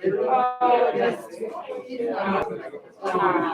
Oh, that's fine.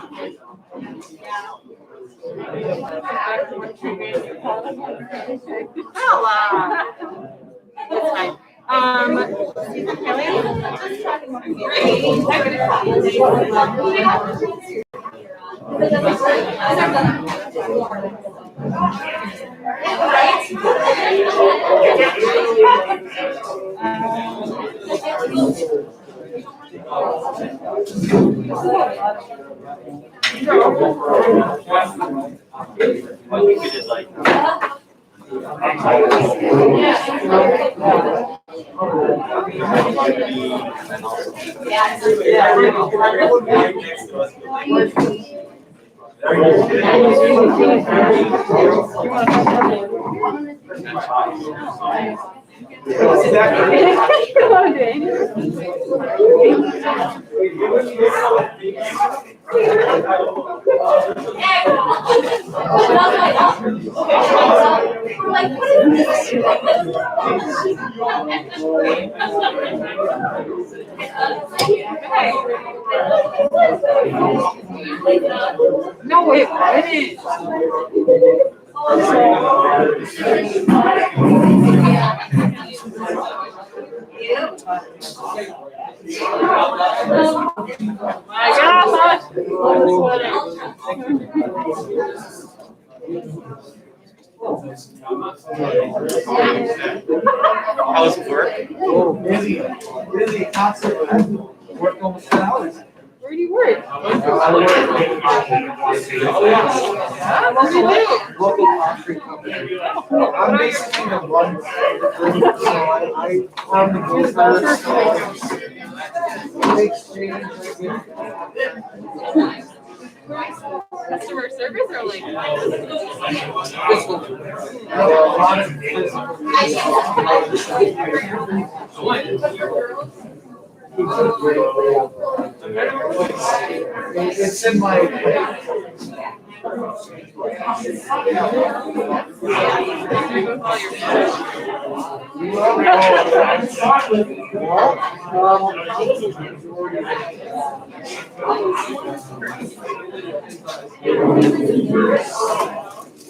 No, wait, what is How's work? Oh, busy. Busy, constantly. Work almost 10 hours. Where do you work? I work What do you do? local concrete company. I'm basically the one, so I run the business, exchange. Customer service or like? It's in my.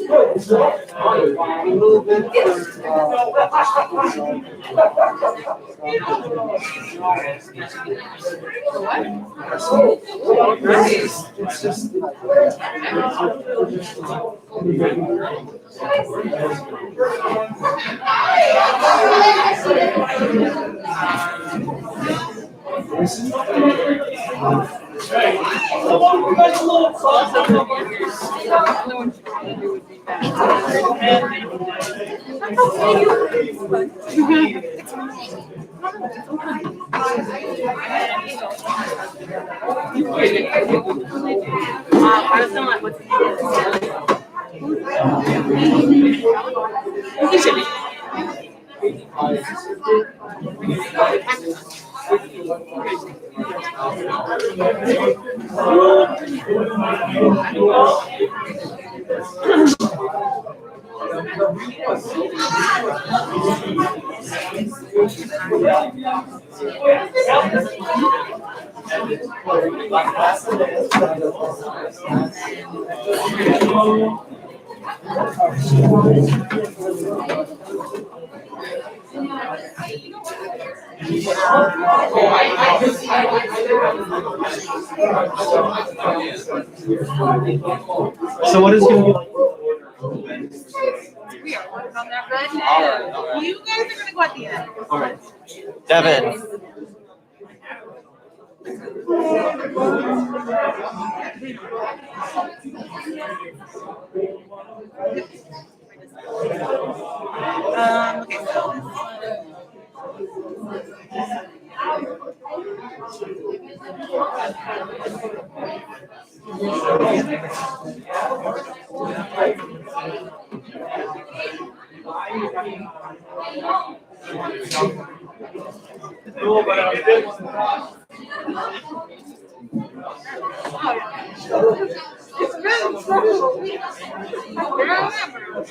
A little bit it's just I was feeling like, what's the So what is going to be like? We are working on that right now. All right. You guys are gonna go at the end. All right. Devin. Okay, so it's been several weeks. I remember.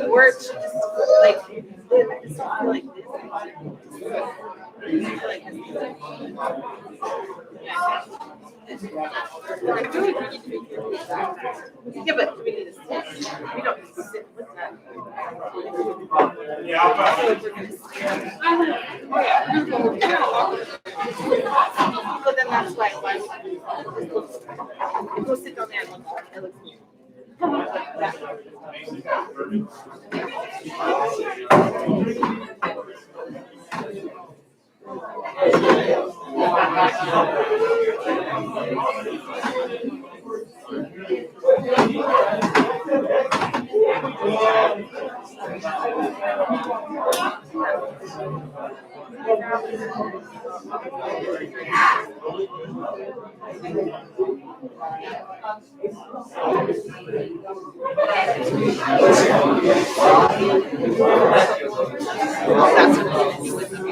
Words just like yeah, but we need to sit. We don't need to sit with that. So then that's why go sit down there and look. It looks neat.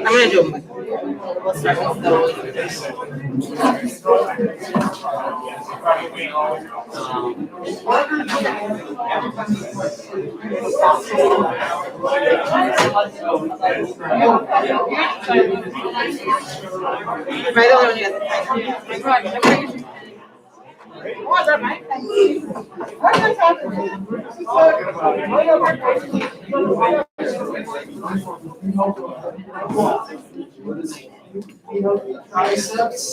I'm gonna do it. We'll start with right over on the other side. Triceps.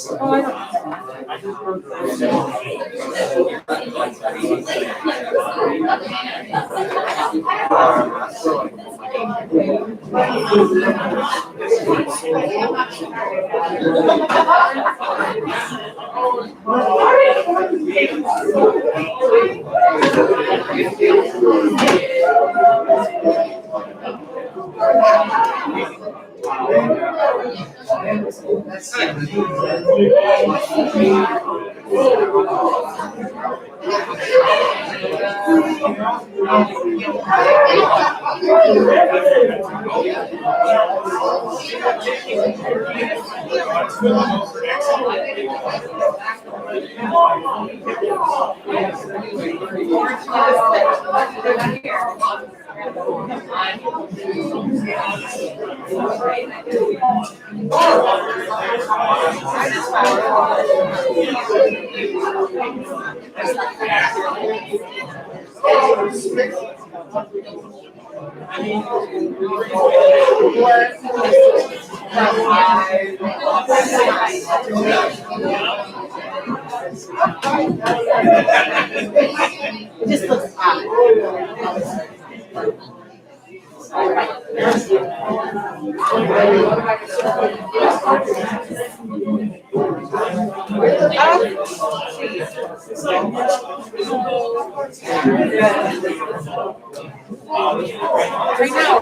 It just looks odd. Right now,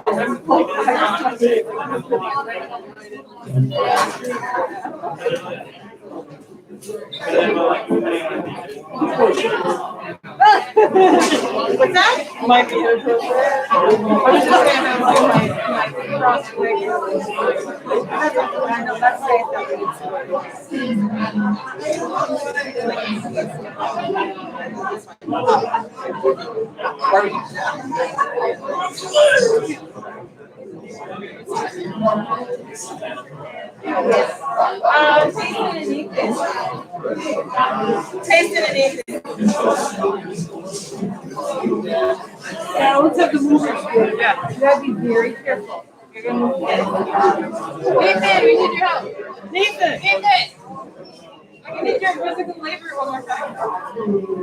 what's that? Might be inappropriate. I was just gonna have my cross legs. I know that's Taste it and eat it. Yeah, let's have the movers. Yeah. You gotta be very careful. You're gonna move it. Nathan, we need your help. Nathan! I need your physical labor one more time.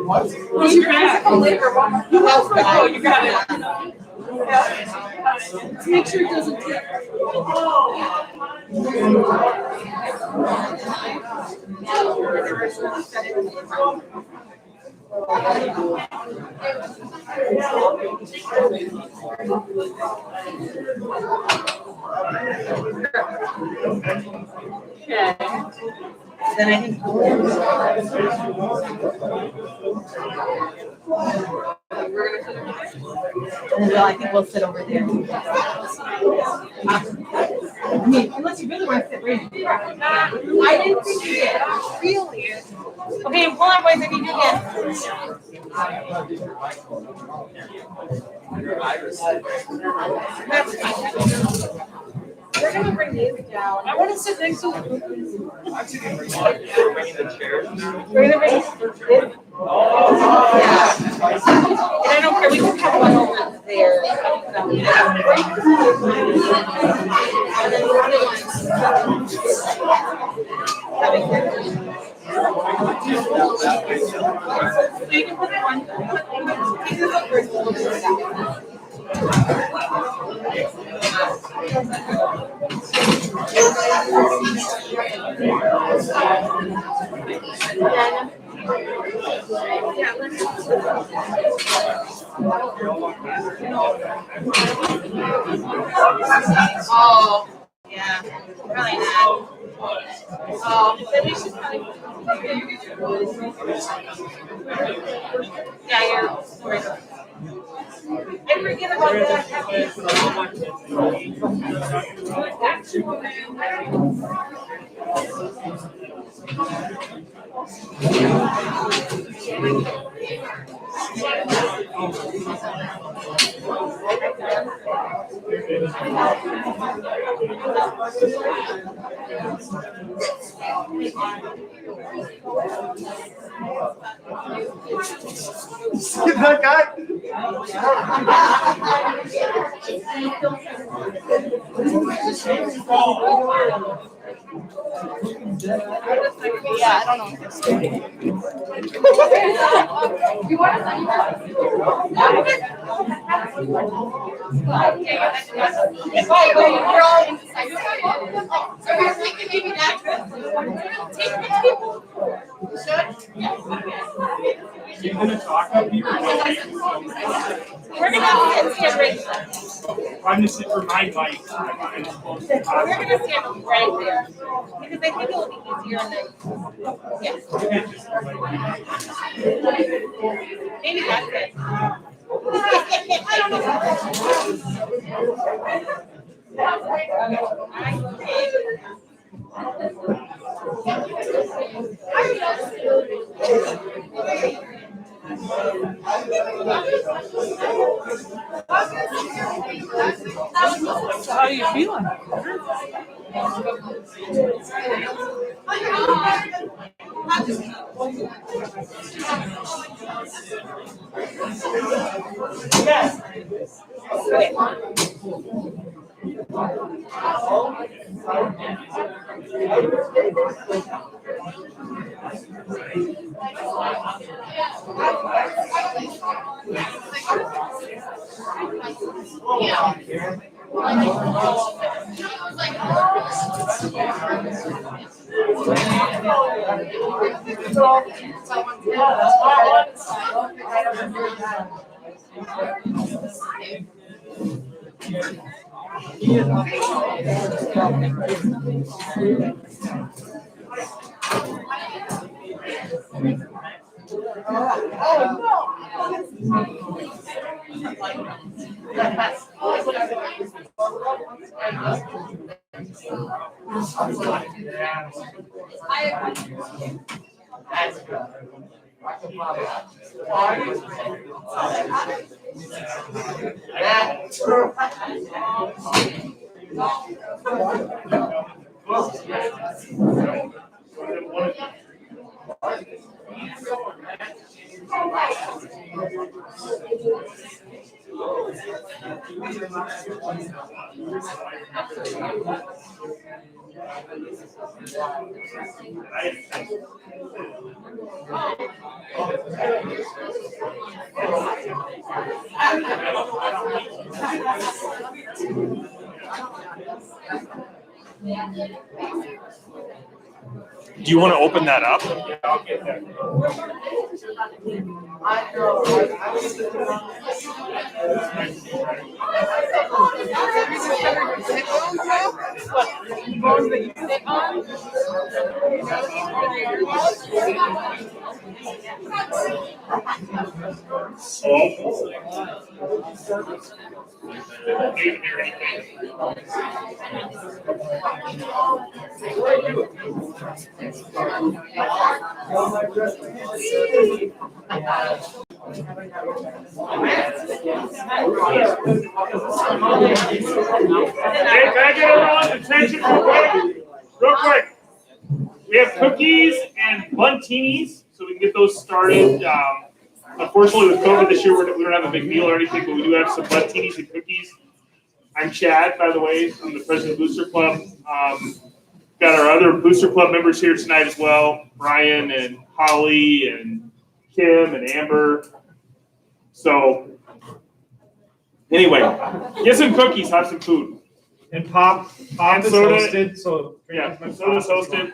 What's your physical labor one more time? Oh, you got it. Yeah. Make sure it doesn't tip. Okay. Then I think we'll sit over there. I mean, unless you really want to sit right here. I didn't think you did. Really? Okay, hold on, boys. I need you again. That's fine. We're gonna bring these down. I want to sit next to the cookies. Bringing the chairs. We're gonna bring this. Yeah. And I don't care. We can have one over there. And then the other ones. So you can put one. Pieces up first. We'll do that. Oh, yeah, probably not. Oh, then we should probably. Yeah, you're right. I forget about that. See that guy? Yeah, I don't know. You want to? We're all indecisive. So we're thinking maybe that's good. Take the people. Should? You're gonna talk up here? We're gonna stand right there. I'm just for my mic. We're gonna stand right there because I think it will be easier and then. Yeah. Maybe that's it. I don't know. How are you feeling? Yes. Okay. Do you want to open that up? Yeah, I'll get that. Hey, can I get everyone's attention real quick? Real quick. We have cookies and buntinis, so we can get those started. Unfortunately, with COVID this year, we don't have a big meal or anything, but we do have some buntinis and cookies. I'm Chad, by the way. I'm the president of Booster Club. Got our other Booster Club members here tonight as well. Brian and Holly and Kim and Amber. So, anyway, get some cookies, have some food. And pop And is soda. hosted, so Yeah, soda's hosted.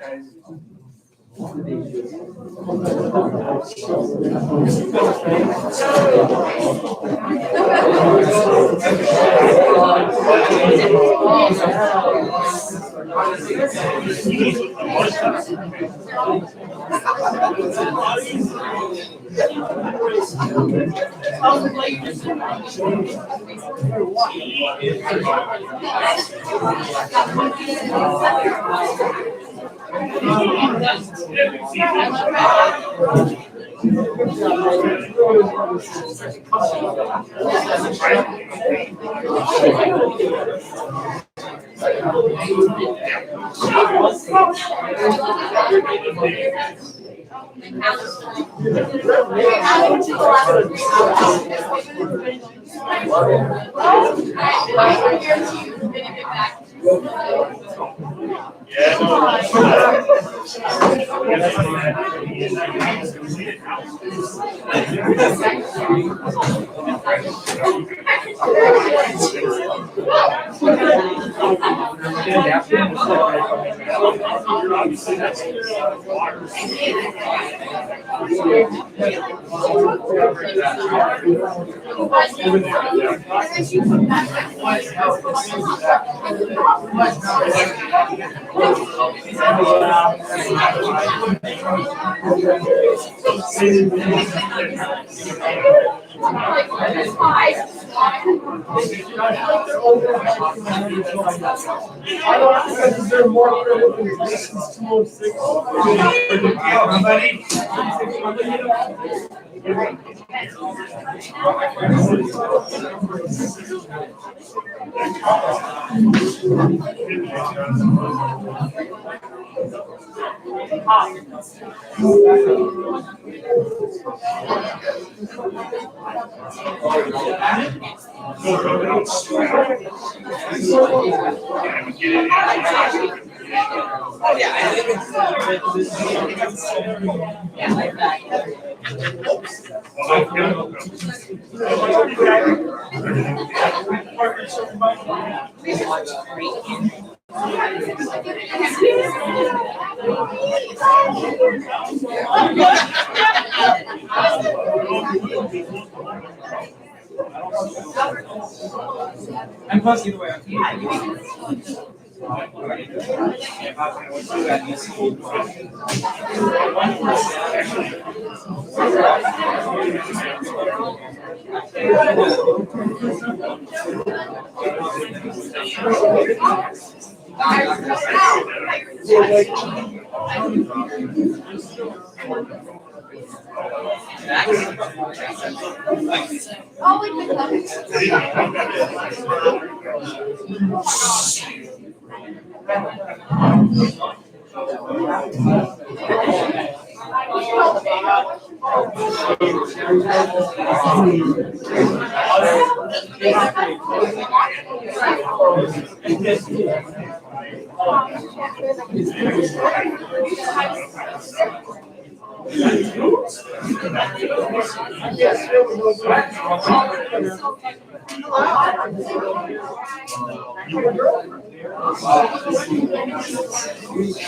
And plus, either way,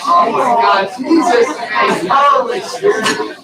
Oh my God, Jesus, man, Holy Spirit.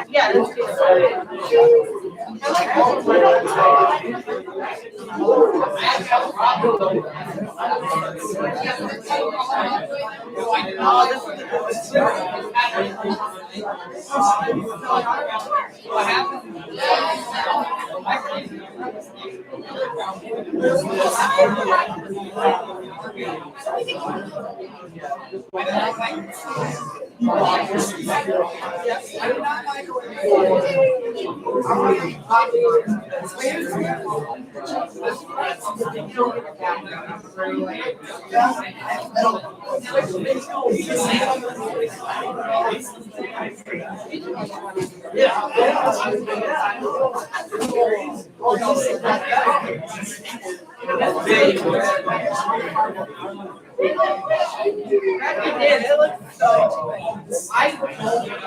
Yeah, that's it looks so. I love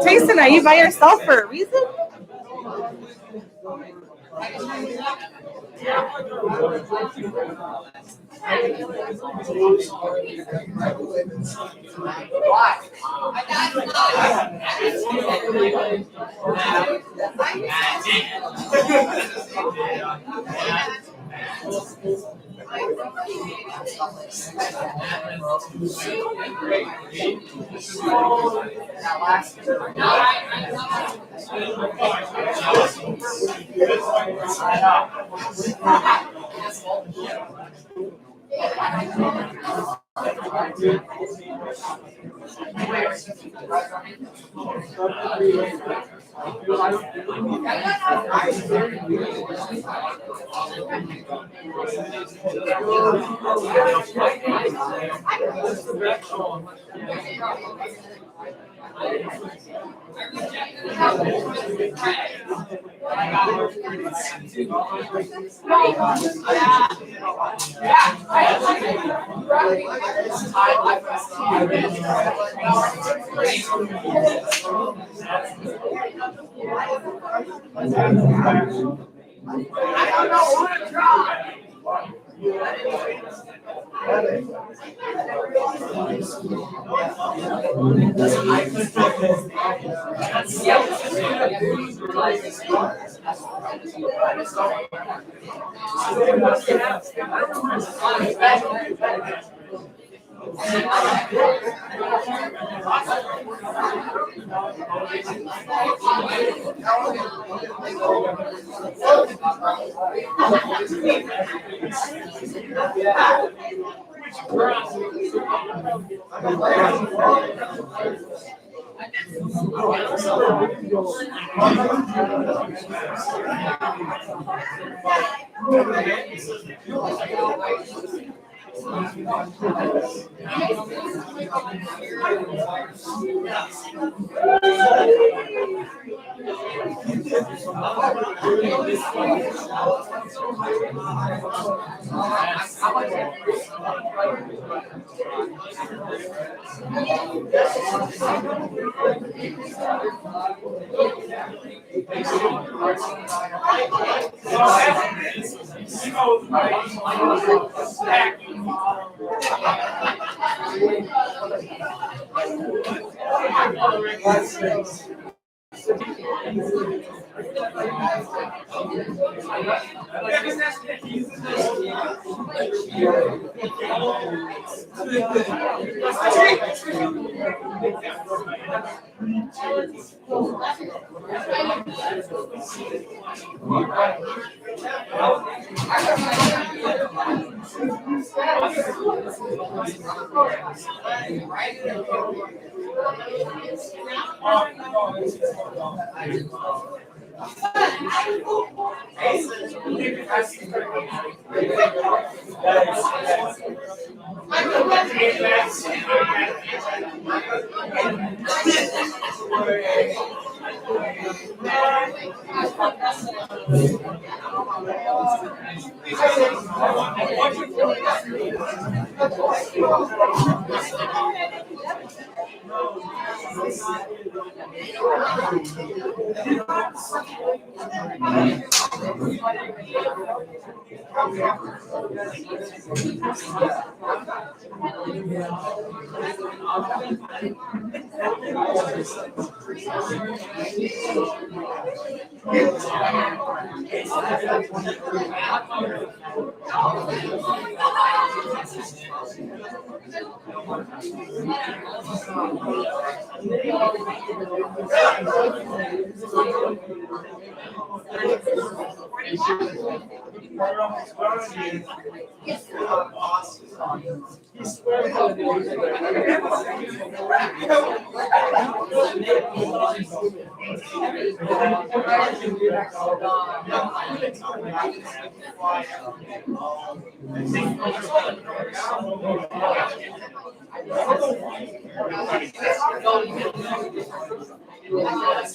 Tayson, are you by yourself for a reason?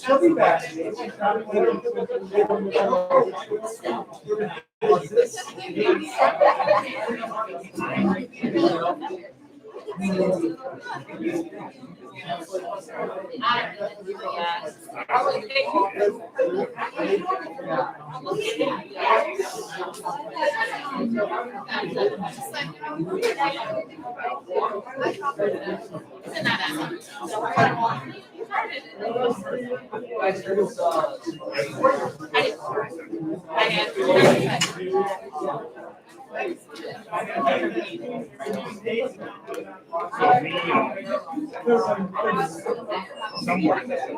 She'll be back. Somewhere in this.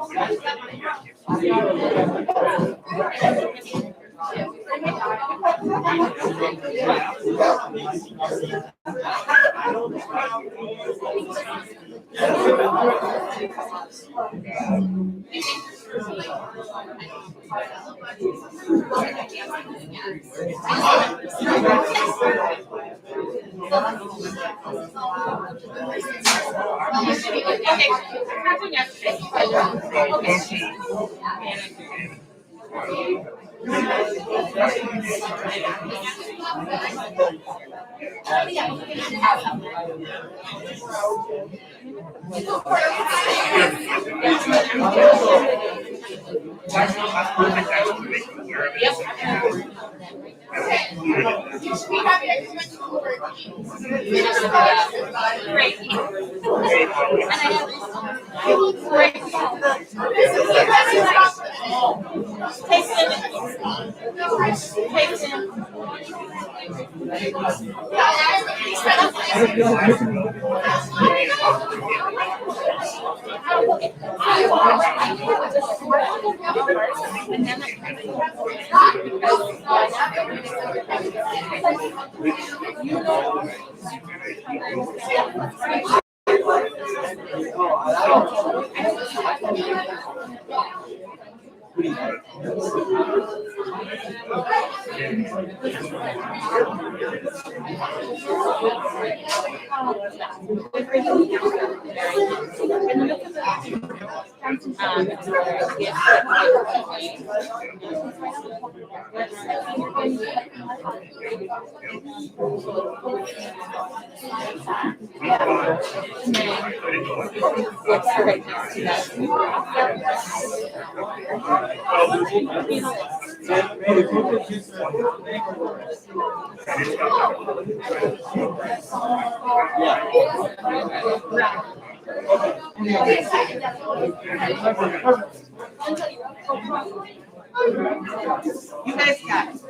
You guys got it.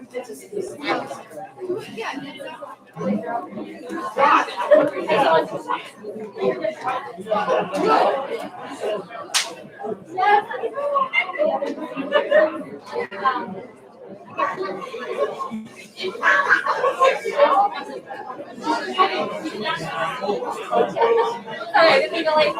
Sorry, I didn't mean to like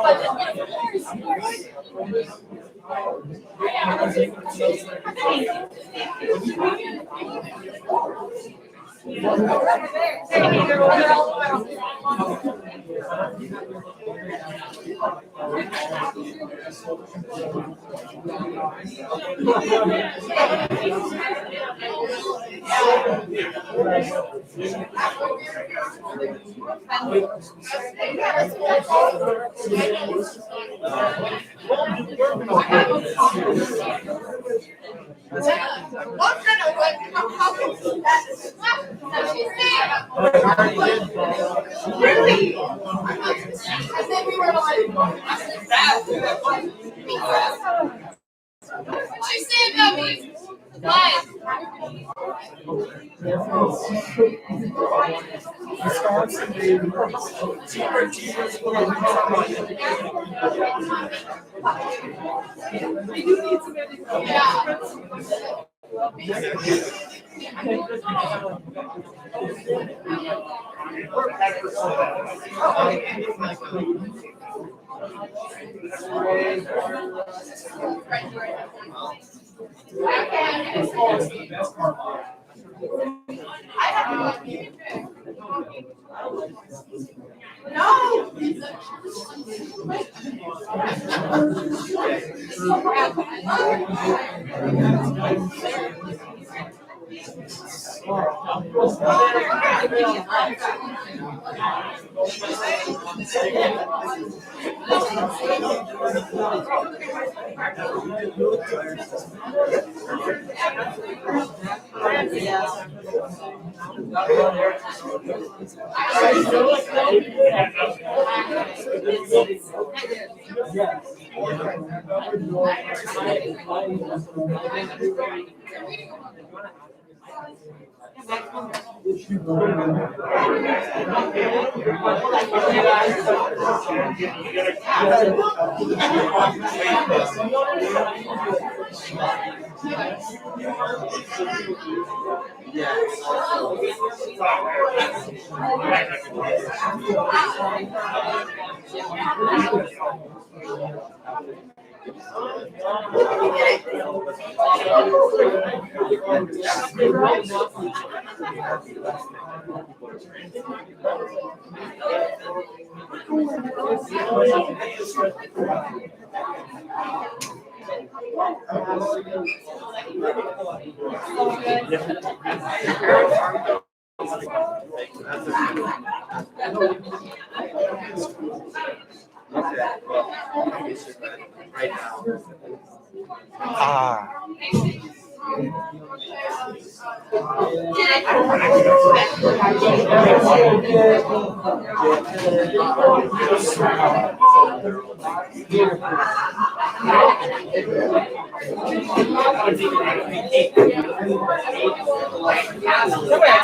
really? And then we were like, she said that we live.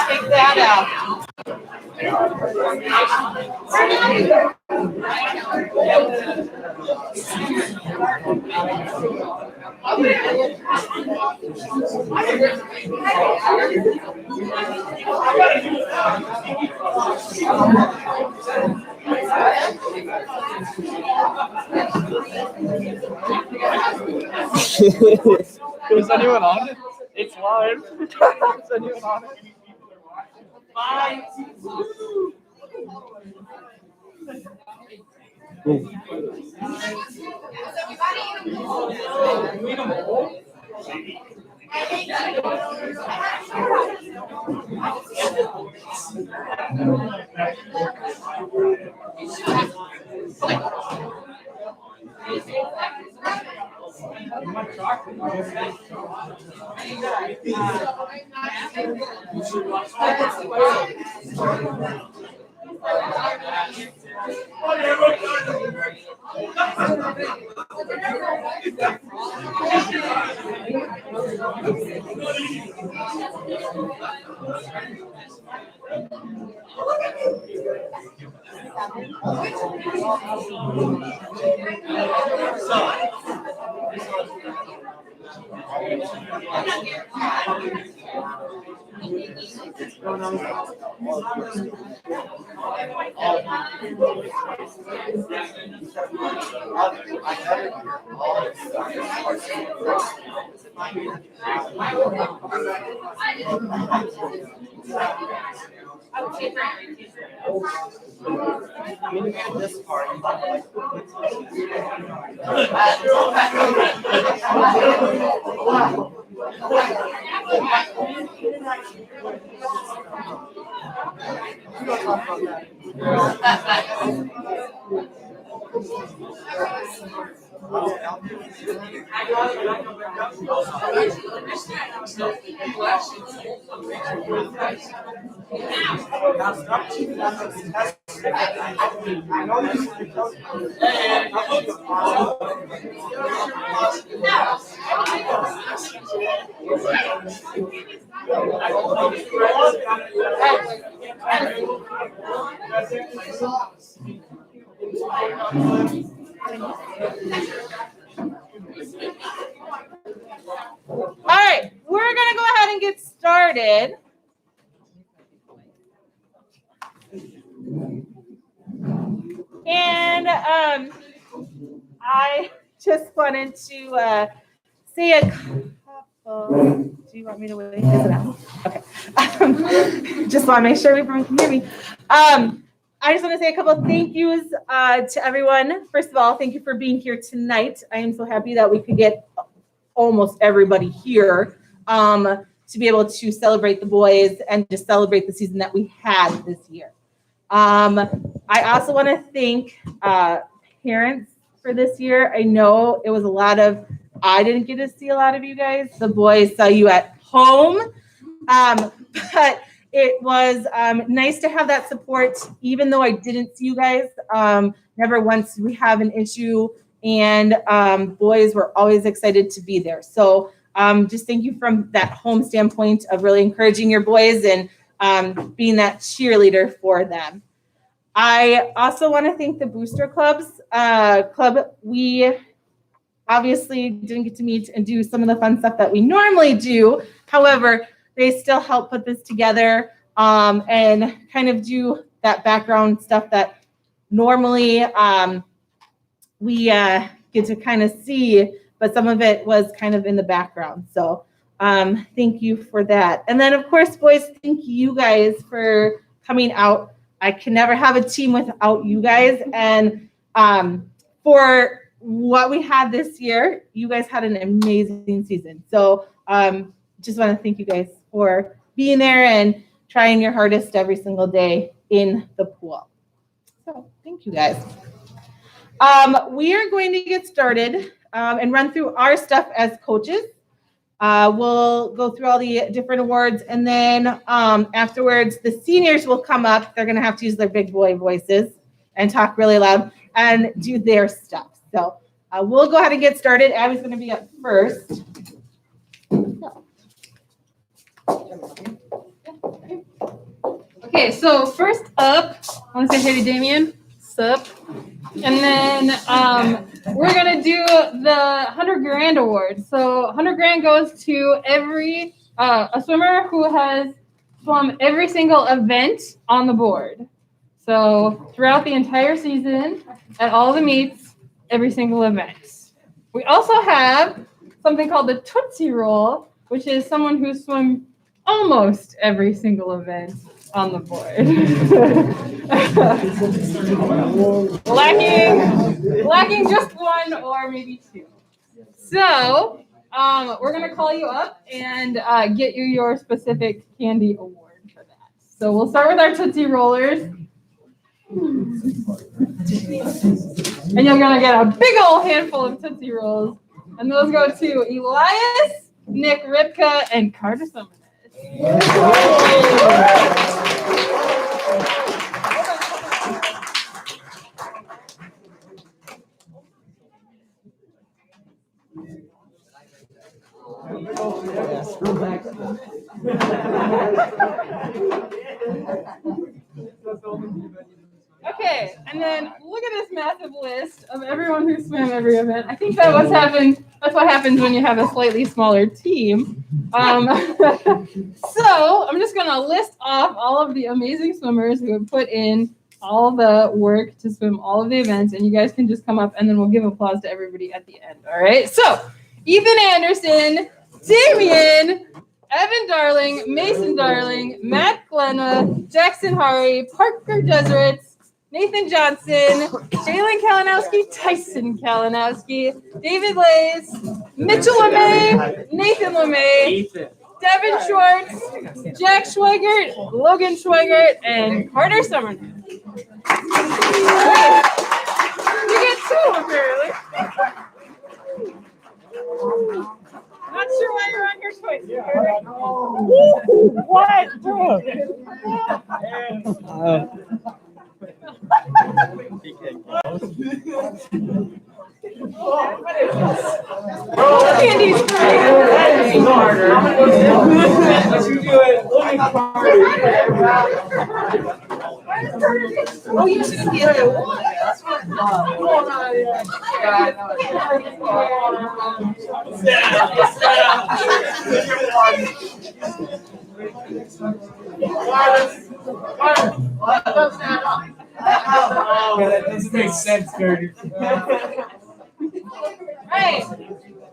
Take that out. Is anyone on it? It's live. Is anyone on it? Bye. All right, we're gonna go ahead and get started. And I just wanted to say a couple. Do you want me to wait? Is it out? Okay. Just want to make sure everyone can hear me. I just want to say a couple of thank yous to everyone. First of all, thank you for being here tonight. I am so happy that we could get almost everybody here to be able to celebrate the boys and just celebrate the season that we had this year. I also want to thank parents for this year. I know it was a lot of, I didn't get to see a lot of you guys. The boys saw you at home, but it was nice to have that support, even though I didn't see you guys. Never once we have an issue, and boys were always excited to be there. So just thank you from that home standpoint of really encouraging your boys and being that cheerleader for them. I also want to thank the Booster Club. We obviously didn't get to meet and do some of the fun stuff that we normally do. However, they still help put this together and kind of do that background stuff that normally we get to kind of see, but some of it was kind of in the background. So thank you for that. And then, of course, boys, thank you guys for coming out. I can never have a team without you guys. And for what we had this year, you guys had an amazing season. So just want to thank you guys for being there and trying your hardest every single day in the pool. So thank you guys. We are going to get started and run through our stuff as coaches. We'll go through all the different awards, and then afterwards, the seniors will come up. They're going to have to use their big boy voices and talk really loud and do their stuff. So we'll go ahead and get started. Abby's going to be up first. Okay, so first up, I want to say hey to Damien. Sup? And then we're going to do the 100 grand award. So 100 grand goes to every a swimmer who has swum every single event on the board. So throughout the entire season, at all the meets, every single event. We also have something called the Tootsie Roll, which is someone who swam almost every single event on the board. lacking just one or maybe two. So we're gonna call you up and get you your specific candy award for that. So we'll start with our Tootsie Rollers. And you're gonna get a big old handful of Tootsie Rolls. And those go to Elias, Nick Ripka, and Carter Summernes. Okay, and then look at this massive list of everyone who swam every event. I think that's what happens when you have a slightly smaller team. So I'm just gonna list off all of the amazing swimmers who have put in all the work to swim all of the events, and you guys can just come up and then we'll give applause to everybody at the end. All right. So Ethan Anderson, Damien, Evan Darling, Mason Darling, Matt Glenna, Jackson Hari, Parker Jesuits, Nathan Johnson, Jalen Kalinowski, Tyson Kalinowski, David Lays, Mitchell LeMay, Nathan LeMay, Devin Schwartz, Jack Schweigert, Logan Schweigert, and Carter Summerton. You get two, apparently. Not sure why you're on your choice. Candy's great. Oh, you should be at one. That doesn't make sense, Curtis. Right.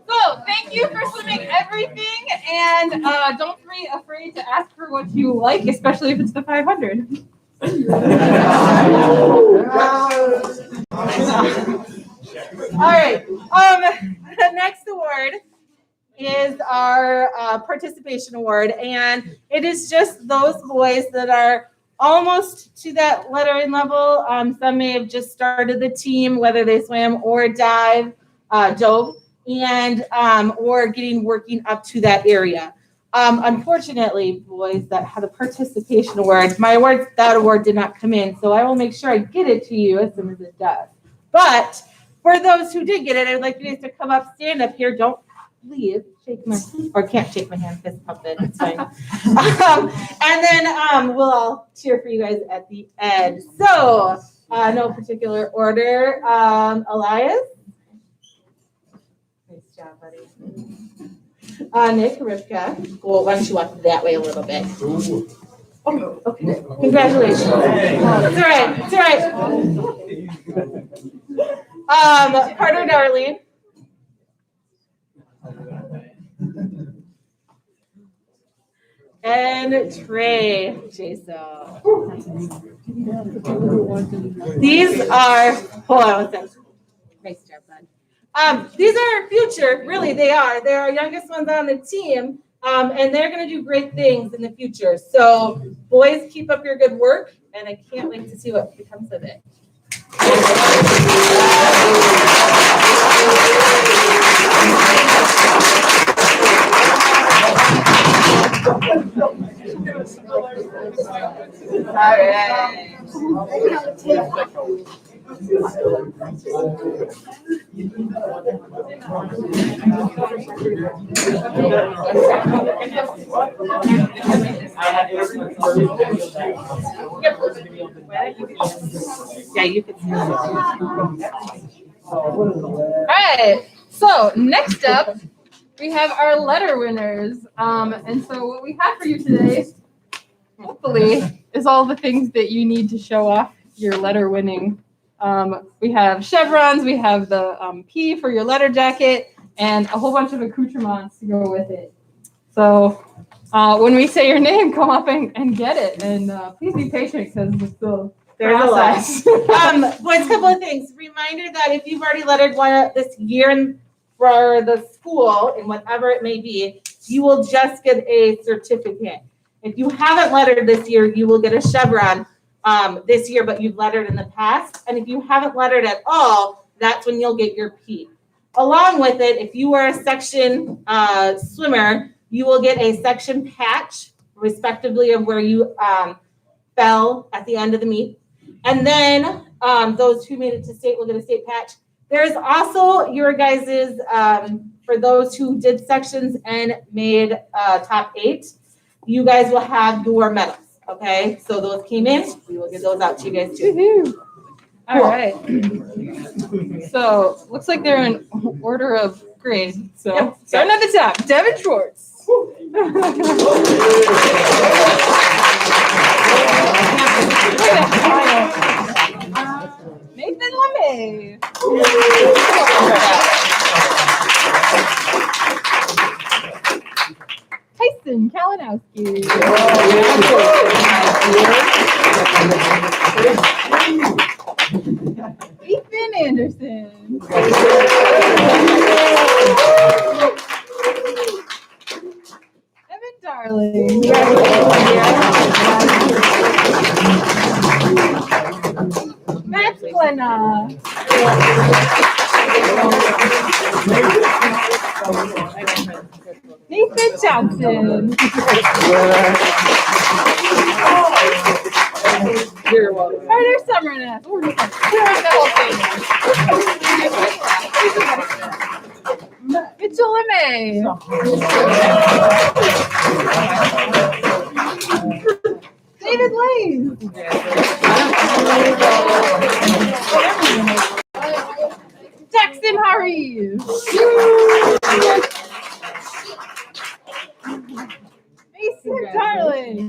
So thank you for swimming everything, and don't be afraid to ask for what you like, especially if it's the 500. All right. The next award is our participation award, and it is just those boys that are almost to that lettering level. Some may have just started the team, whether they swam or dove, and or working up to that area. Unfortunately, boys that had a participation award, that award did not come in, so I will make sure I get it to you as soon as it does. But for those who did get it, I'd like you guys to come up, stand up here. Don't leave. Can't shake my hand, fist pump it. It's fine. And then we'll all cheer for you guys at the end. So, no particular order. Elias. Nice job, buddy. Nick, Rivka. Well, why don't you walk that way a little bit? Oh, okay. Congratulations. It's all right. It's all right. Carter Darling. And Trey, Jason. These are, hold on one second. Nice job, bud. These are future, really, they are. They're our youngest ones on the team, and they're going to do great things in the future. So, boys, keep up your good work, and I can't wait to see what becomes of it. Yeah, you can. All right. So next up, we have our letter winners. And so what we have for you today, hopefully, is all the things that you need to show off your letter winning. We have chevrons, we have the P for your letter jacket, and a whole bunch of accoutrements to go with it. So when we say your name, come up and get it. And please be patient because it's still There's a lot. process. Boys, a couple of things. Reminder that if you've already lettered one this year for the school, and whatever it may be, you will just get a certificate. If you haven't lettered this year, you will get a chevron this year, but you've lettered in the past. And if you haven't lettered at all, that's when you'll get your P. Along with it, if you are a section swimmer, you will get a section patch, respectively, of where you fell at the end of the meet. And then those who made it to state will get a state patch. There's also your guys's, for those who did sections and made top 8, you guys will have your medals. Okay, so those came in. We will get those out to you guys too. Woo-hoo. All right. So looks like they're in order of grade. So Yep. starting at the top, Devin Schwartz. Nathan Lemay. Tyson Kalinowski. Ethan Anderson. Evan Darling. Matt Glenna. Nathan Johnson. Carter Summerness. Mitchell Lemay. David Lane. Jackson Harries. Mason Darling.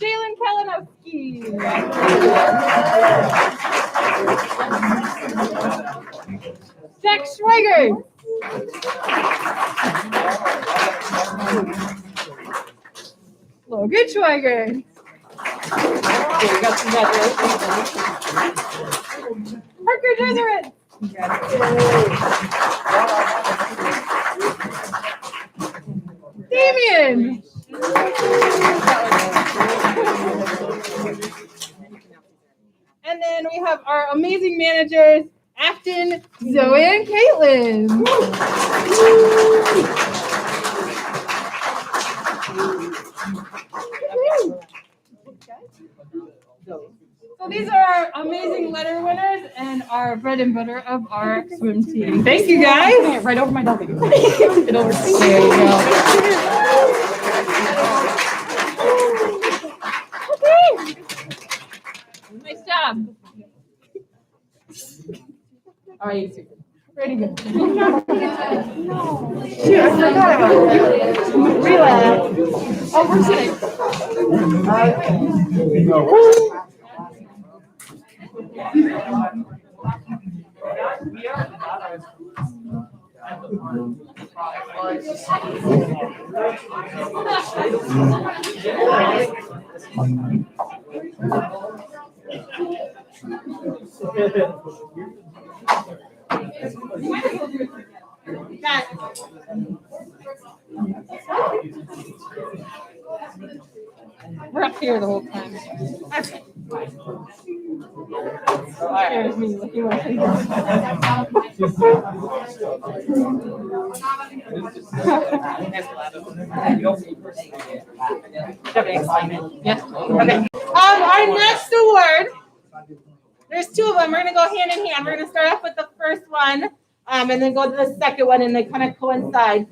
Jalen Kalinowski. Jack Schweiger. Logan Schweiger. Parker Jesuit. Damien. And then we have our amazing managers, Afton, Zoe, and Caitlin. So these are our amazing letter winners and our bread and butter of our swim team. Thank you guys. Right over my W. Get over. There you go. Okay. Nice job. All right. Pretty good. Shoot, I forgot about it. Relax. Oh, we're sitting. We're up here the whole time. Okay. There's me looking like Yes. Okay. Our next award, there's two of them. We're gonna go hand in hand. We're gonna start off with the first one, and then go to the second one, and they kind of coincide.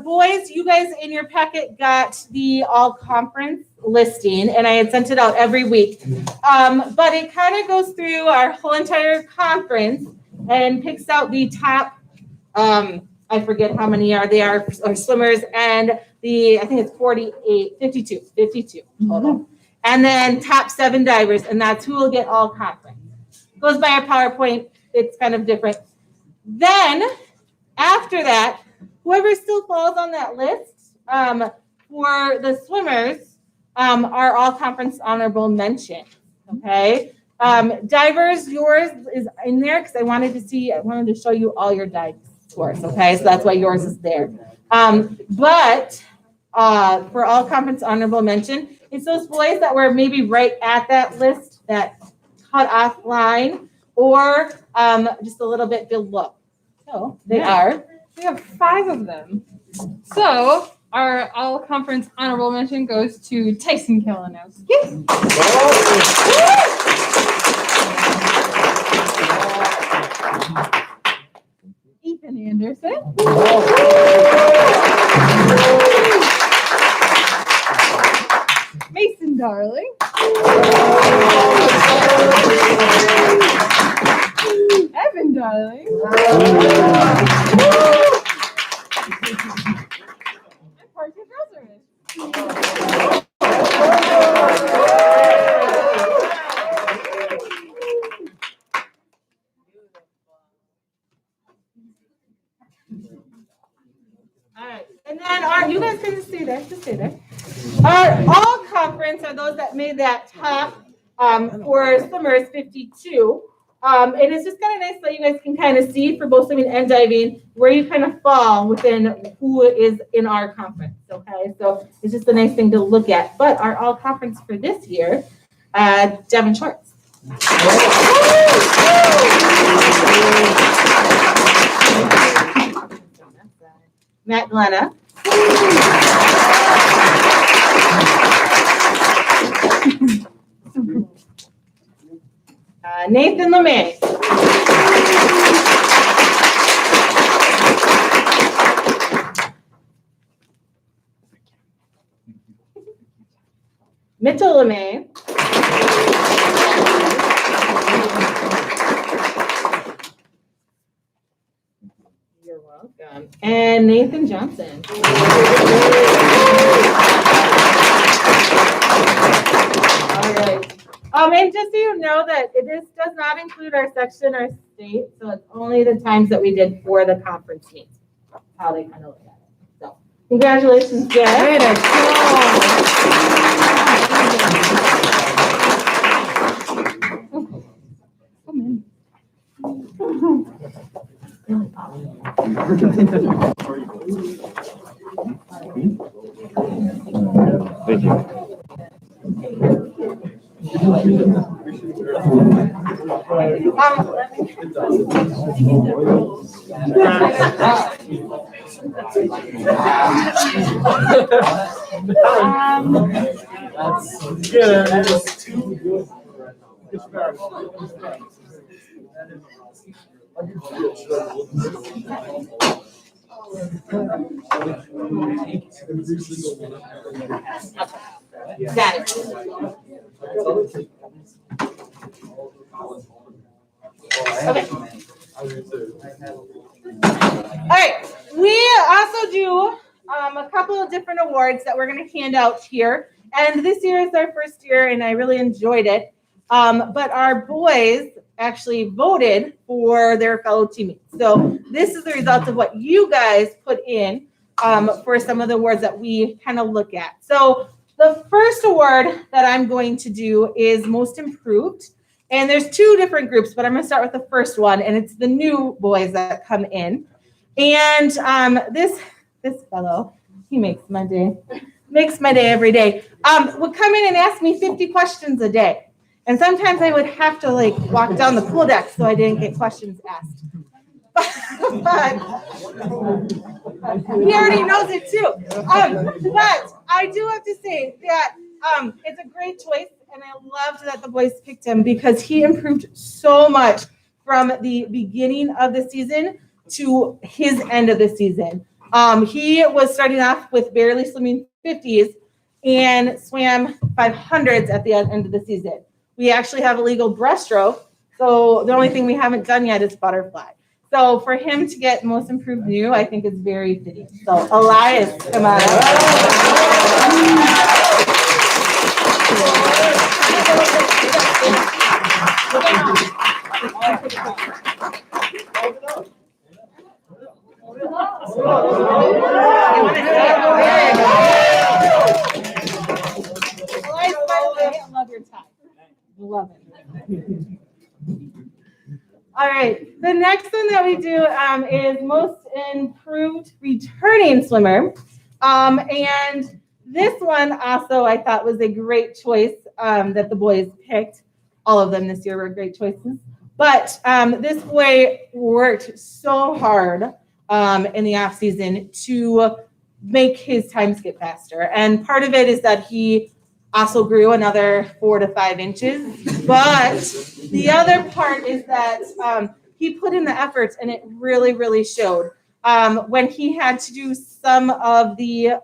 Boys, you guys in your packet got the all conference listing, and I had sent it out every week. But it kind of goes through our whole entire conference and picks out the top. I forget how many are swimmers, and I think it's 52 total. And then top 7 divers, and that's who will get all conference. Goes by our PowerPoint. It's kind of different. Then after that, whoever still falls on that list for the swimmers are all conference honorable mention. Okay. Divers, yours is in there because I wanted to show you all your dive scores. Okay, so that's why yours is there. But for all conference honorable mention, it's those boys that were maybe right at that list, that cut-off line, or just a little bit below. So they are. we have 5 of them. So our all conference honorable mention goes to Tyson Kalinowski. Ethan Anderson. Mason Darling. Evan Darling. Charlie. Parker Rosary. All right, and then you guys can just stay there, Our all conference are those that made that top for swimmers 52. And it's just kind of nice that you guys can kind of see for both swimming and diving where you kind of fall within who is in our conference. Okay, so it's just a nice thing to look at. But our all conference for this year, Devin Schwartz. Matt Glenna. Nathan LeMay. Mitchell LeMay. You're welcome. And Nathan Johnson. All right. And just so you know that this does not include our section or state, so it's only the times that we did for the conference meet. How they kind of look at it. So, congratulations, Jared. Thank you. That's good. That is too good. Got it. Okay. All right. We also do a couple of different awards that we're going to hand out here. And this year is our first year, and I really enjoyed it. But our boys actually voted for their fellow teammates. So this is the result of what you guys put in for some of the awards that we kind of look at. So the first award that I'm going to do is Most Improved. And there's two different groups, but I'm going to start with the first one, and it's the new boys that come in. And this fellow, he makes my day every day, would come in and ask me 50 questions a day. And sometimes I would have to walk down the pool deck so I didn't get questions asked. But he already knows it too. But I do have to say that it's a great choice, and I loved that the boys picked him because he improved so much from the beginning of the season to his end of the season. He was starting off with barely swimming 50s and swam 500s at the end of the season. We actually have a legal breaststroke, so the only thing we haven't done yet is butterfly. So for him to get Most Improved New, I think is very fitting. So Elias, come on. Elias, by the way, I love your tie. Love it. All right, the next one that we do is Most Improved Returning Swimmer. And this one also I thought was a great choice that the boys picked. All of them this year were great choices. But this boy worked so hard in the off season to make his times get faster. And part of it is that he also grew another 4 to 5 inches. But the other part is that he put in the efforts, and it really, really showed. When he had to do some of the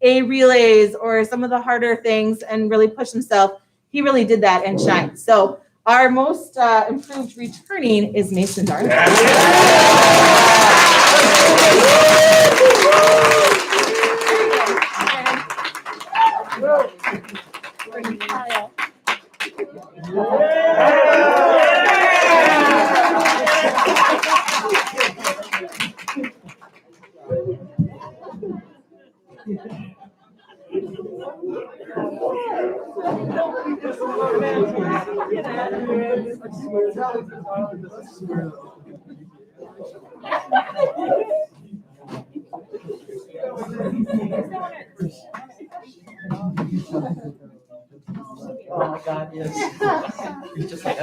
A relays or some of the harder things and really push himself, he really did that and shined. So our most improved returning is Mason Darn. Oh my God, yes. He's just like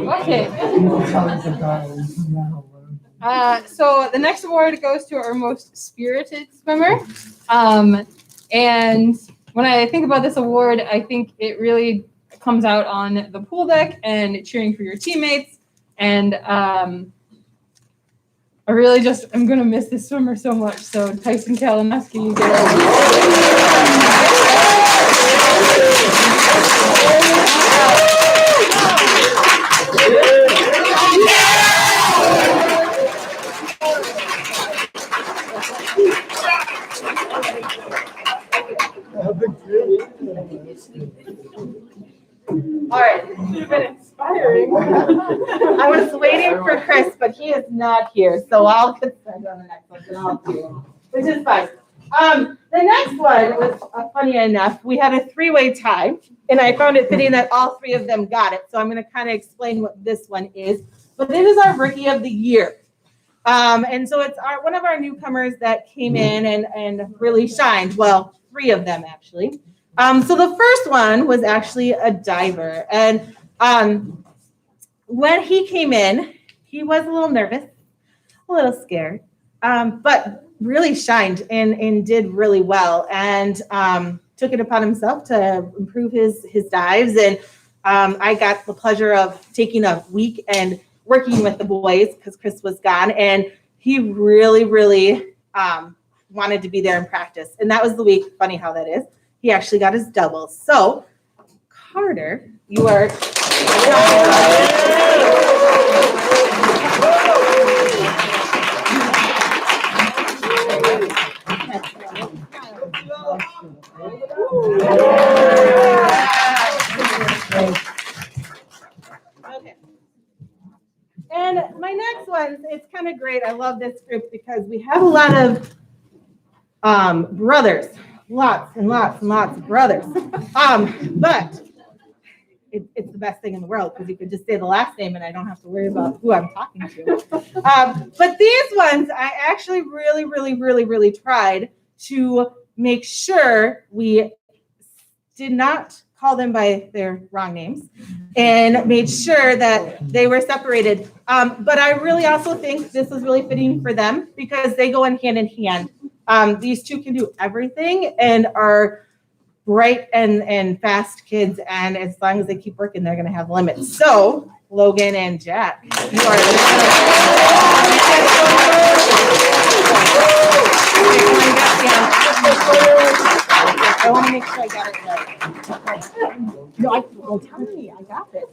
Okay. So the next award goes to our most spirited swimmer. And when I think about this award, I think it really comes out on the pool deck and cheering for your teammates. And I really just, I'm going to miss this swimmer so much. So Tyson Kalinowski, you get All right, you've been inspiring. I was waiting for Chris, but he is not here, so I'll consent on the next one, and I'll do it, which is fine. The next one was funny enough. We had a three-way tie, and I found it fitting that all three of them got it. So I'm going to kind of explain what this one is. But it is our Rookie of the Year. And so it's one of our newcomers that came in and really shined. Well, three of them, actually. So the first one was actually a diver. And when he came in, he was a little nervous, a little scared, but really shined and did really well, and took it upon himself to improve his dives. And I got the pleasure of taking a week and working with the boys because Chris was gone, and he really, really wanted to be there in practice. And that was the week, funny how that is, he actually got his doubles. So Carter, you are okay. And my next one, it's kind of great. I love this group because we have a lot of brothers, lots and lots and lots of brothers. But it's the best thing in the world because you can just say the last name and I don't have to worry about who I'm talking to. But these ones, I actually really, really, really, really tried to make sure we did not call them by their wrong names and made sure that they were separated. But I really also think this is really fitting for them because they go in hand. These two can do everything and are bright and fast kids. And as long as they keep working, they're going to have limits. So Logan and Jack, you are I want to make sure I got it right. No, well, tell me, I got it.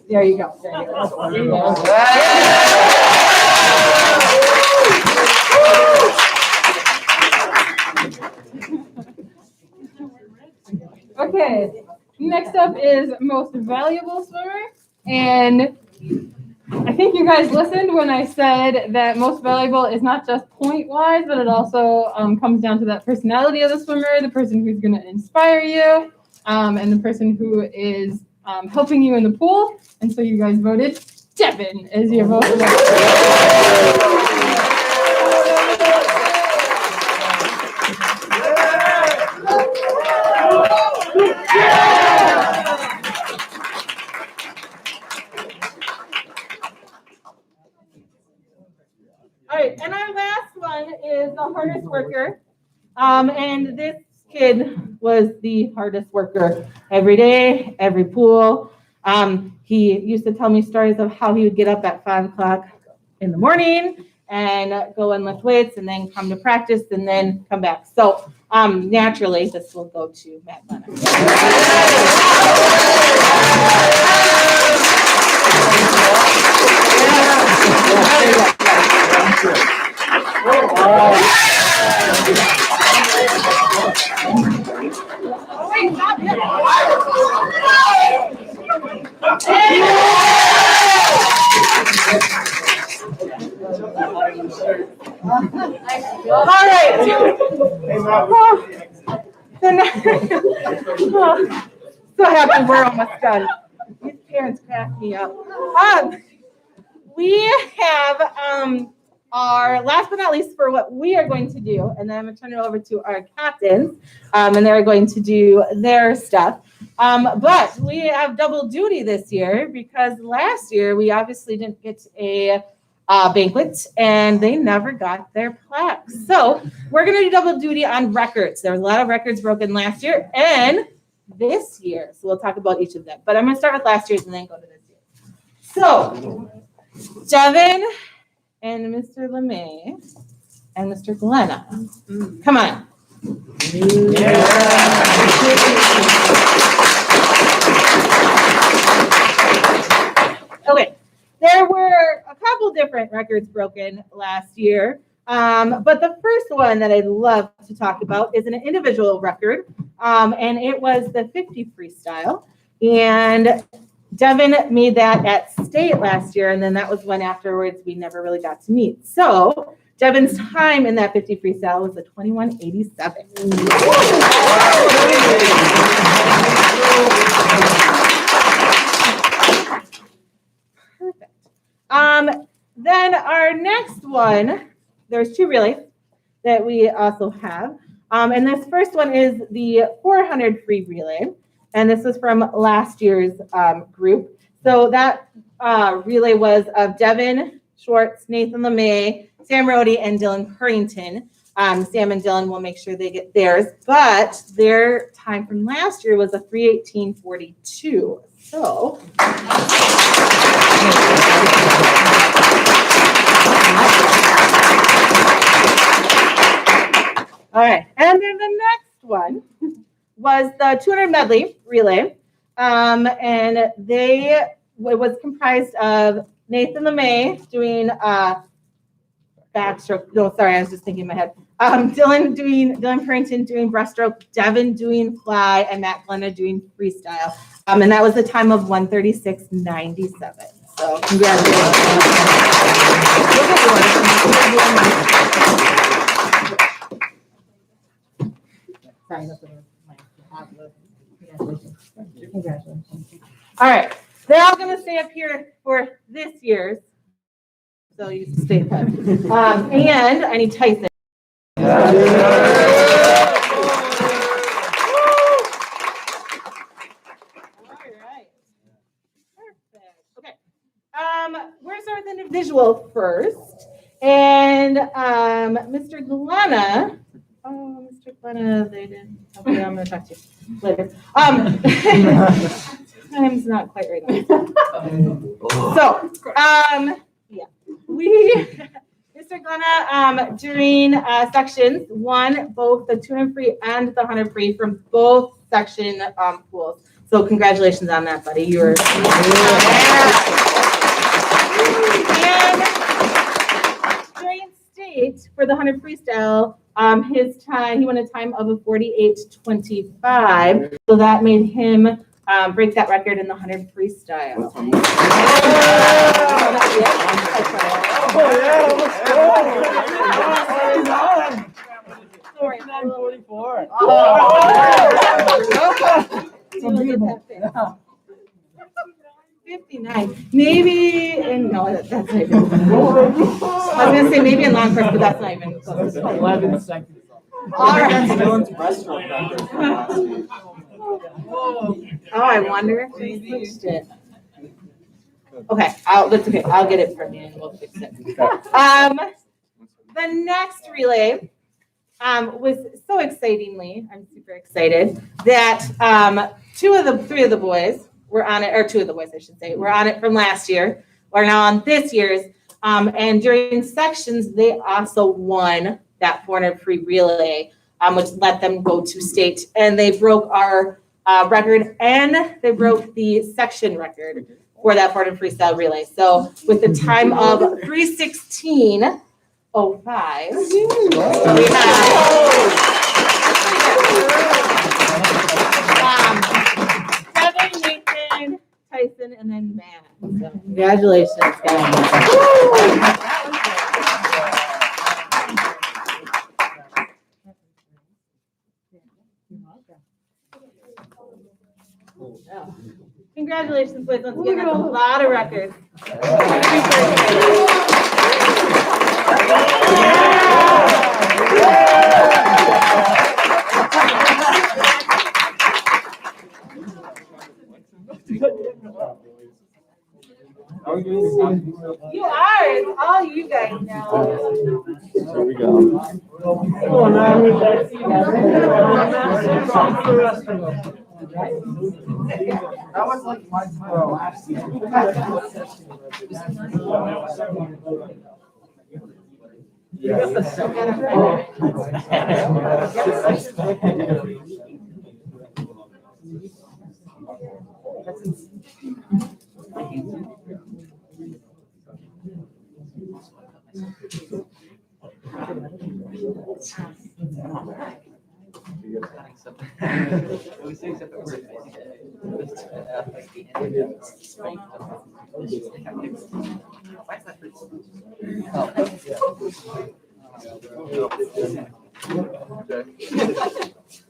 There you go. There you go. Okay, next up is most valuable swimmer. And I think you guys listened when I said that most valuable is not just point-wise, but it also comes down to that personality of the swimmer, the person who's going to inspire you, and the person who is helping you in the pool. And so you guys voted Devin as your most valuable. All right, and our last one is the hardest worker. And this kid was the hardest worker every day, every pool. He used to tell me stories of how he would get up at 5 o'clock in the morning and go and lift weights and then come to practice and then come back. So naturally, this will go to Matt Lennon. All right. So happy we're almost done. These parents crack me up. We have our last but not least for what we are going to do, and then I'm going to turn it over to our captains, and they're going to do their stuff. But we have double duty this year because last year we obviously didn't get a banquet, and they never got their plaques. So we're going to do double duty on records. There was a lot of records broken last year and this year. So we'll talk about each of them. But I'm going to start with last year's and then go to this year. So Devin and Mr. LeMay and Mr. Glenna, come on. Okay. There were a couple different records broken last year, but the first one that I'd love to talk about is an individual record, and it was the 50 freestyle, and Devin made that at state last year, and then that was one afterwards we never really got to meet. So Devin's time in that 50 freestyle was a 21:87. Then our next one, there's two relays that we also have. And this first one is the 400 free relay. And this was from last year's group. So that relay was of Devin Schwartz, Nathan LeMay, Sam Rohde, and Dylan Purrington. Sam and Dylan will make sure they get theirs. But their time from last year was a 3:18:42. So all right, and then the next one was the 200 medley relay, and it was comprised of Nathan LeMay doing backstroke. No, sorry, I was just thinking in my head. Dylan Purrington doing breaststroke, Devin doing fly, and Matt Glenna doing freestyle. And that was a time of 1:36:97. So congratulations. Sorry, that's congratulations. All right, they're all going to stay up here for this year's. So you stay put. And I need Tyson. All right. Perfect. Okay. We're going to start with individual first. And Mr. Glenna. Oh, Mr. Glenna, they didn't. Okay, I'm going to talk to you later. Time's not quite right now. So, yeah. Mr. Glenna, during sections, won both the 200 free and the 100 free from both section pools. So congratulations on that, buddy. You were. And during state for the 100 freestyle, his time, he won a time of a 48:25. So that made him break that record in the 100 freestyle. Oh, yeah, let's go. 49:44. Oh. 59. Maybe in, no, that's not even. I was going to say maybe in long course, but that's not even close. 11 seconds. All right. Oh, I wonder if we switched it. Okay, that's okay. I'll get it from you and we'll fix it. The next relay was so excitingly, I'm super excited that three of the boys were on it, or two of the boys, I should say, were on it from last year. We're now on this year's. And during sections, they also won that 400 free relay, which let them go to state. And they broke our record, and they broke the section record for that 400 freestyle relay. So with the time of 3:16:05, we have Kevin, Nathan, Tyson, and then Matt. So congratulations, guys. Congratulations, boys, once again, that's a lot of records. You are, it's all you guys now. There we go. That was like my last season.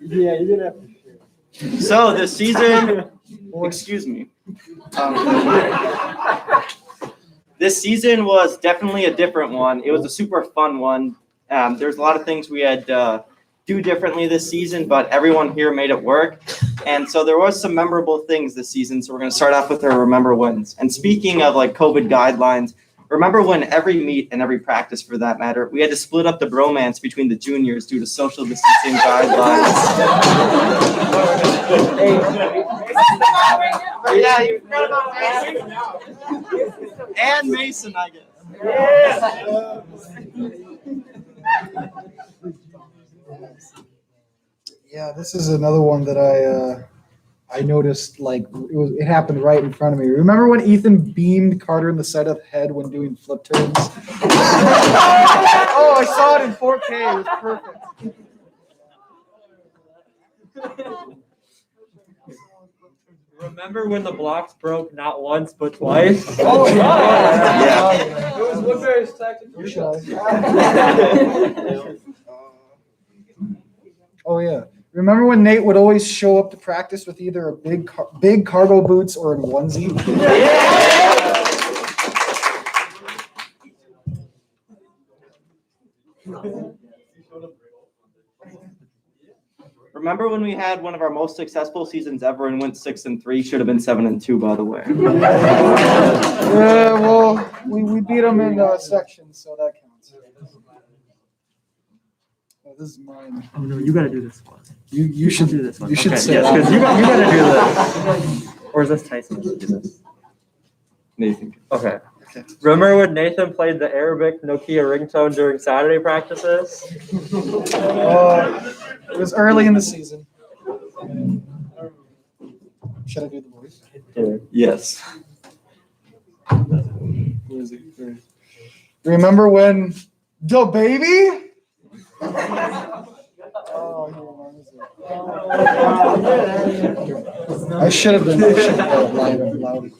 Yeah, you're gonna have to. So this season, excuse me. This season was definitely a different one. It was a super fun one. There's a lot of things we had do differently this season, but everyone here made it work. And so there was some memorable things this season. So we're going to start off with our remember wins. And speaking of like COVID guidelines, remember when every meet and every practice for that matter, we had to split up the bromance between the juniors due to social distancing guidelines. Yeah, you forgot about Mason. And Mason, I guess. Yeah, this is another one that I noticed, like it happened right in front of me. Remember when Ethan beamed Carter in the side of the head when doing flip turns? Oh, I saw it in 4K. It was perfect. Remember when the blocks broke not once but twice? Oh Yeah. It was Woodbury's tactic. Oh yeah. Remember when Nate would always show up to practice with either a big cargo boots or a onesie? Remember when we had one of our most successful seasons ever and went 6-3? Should have been 7-2, by the way. Yeah, well, we beat them in sections, so that counts. Oh, this is mine. Oh no, you gotta do this one. You should do this one. You should Okay, say yes, that. 'cause you gotta do this. Or is this Tyson that do this? Nathan. Okay. Remember when Nathan played the Arabic Nokia ringtone during Saturday practices? It was early in the season. Should I do the voice? Yes. Where is it? Remember when the baby? Oh, he reminds me. I should have been loud.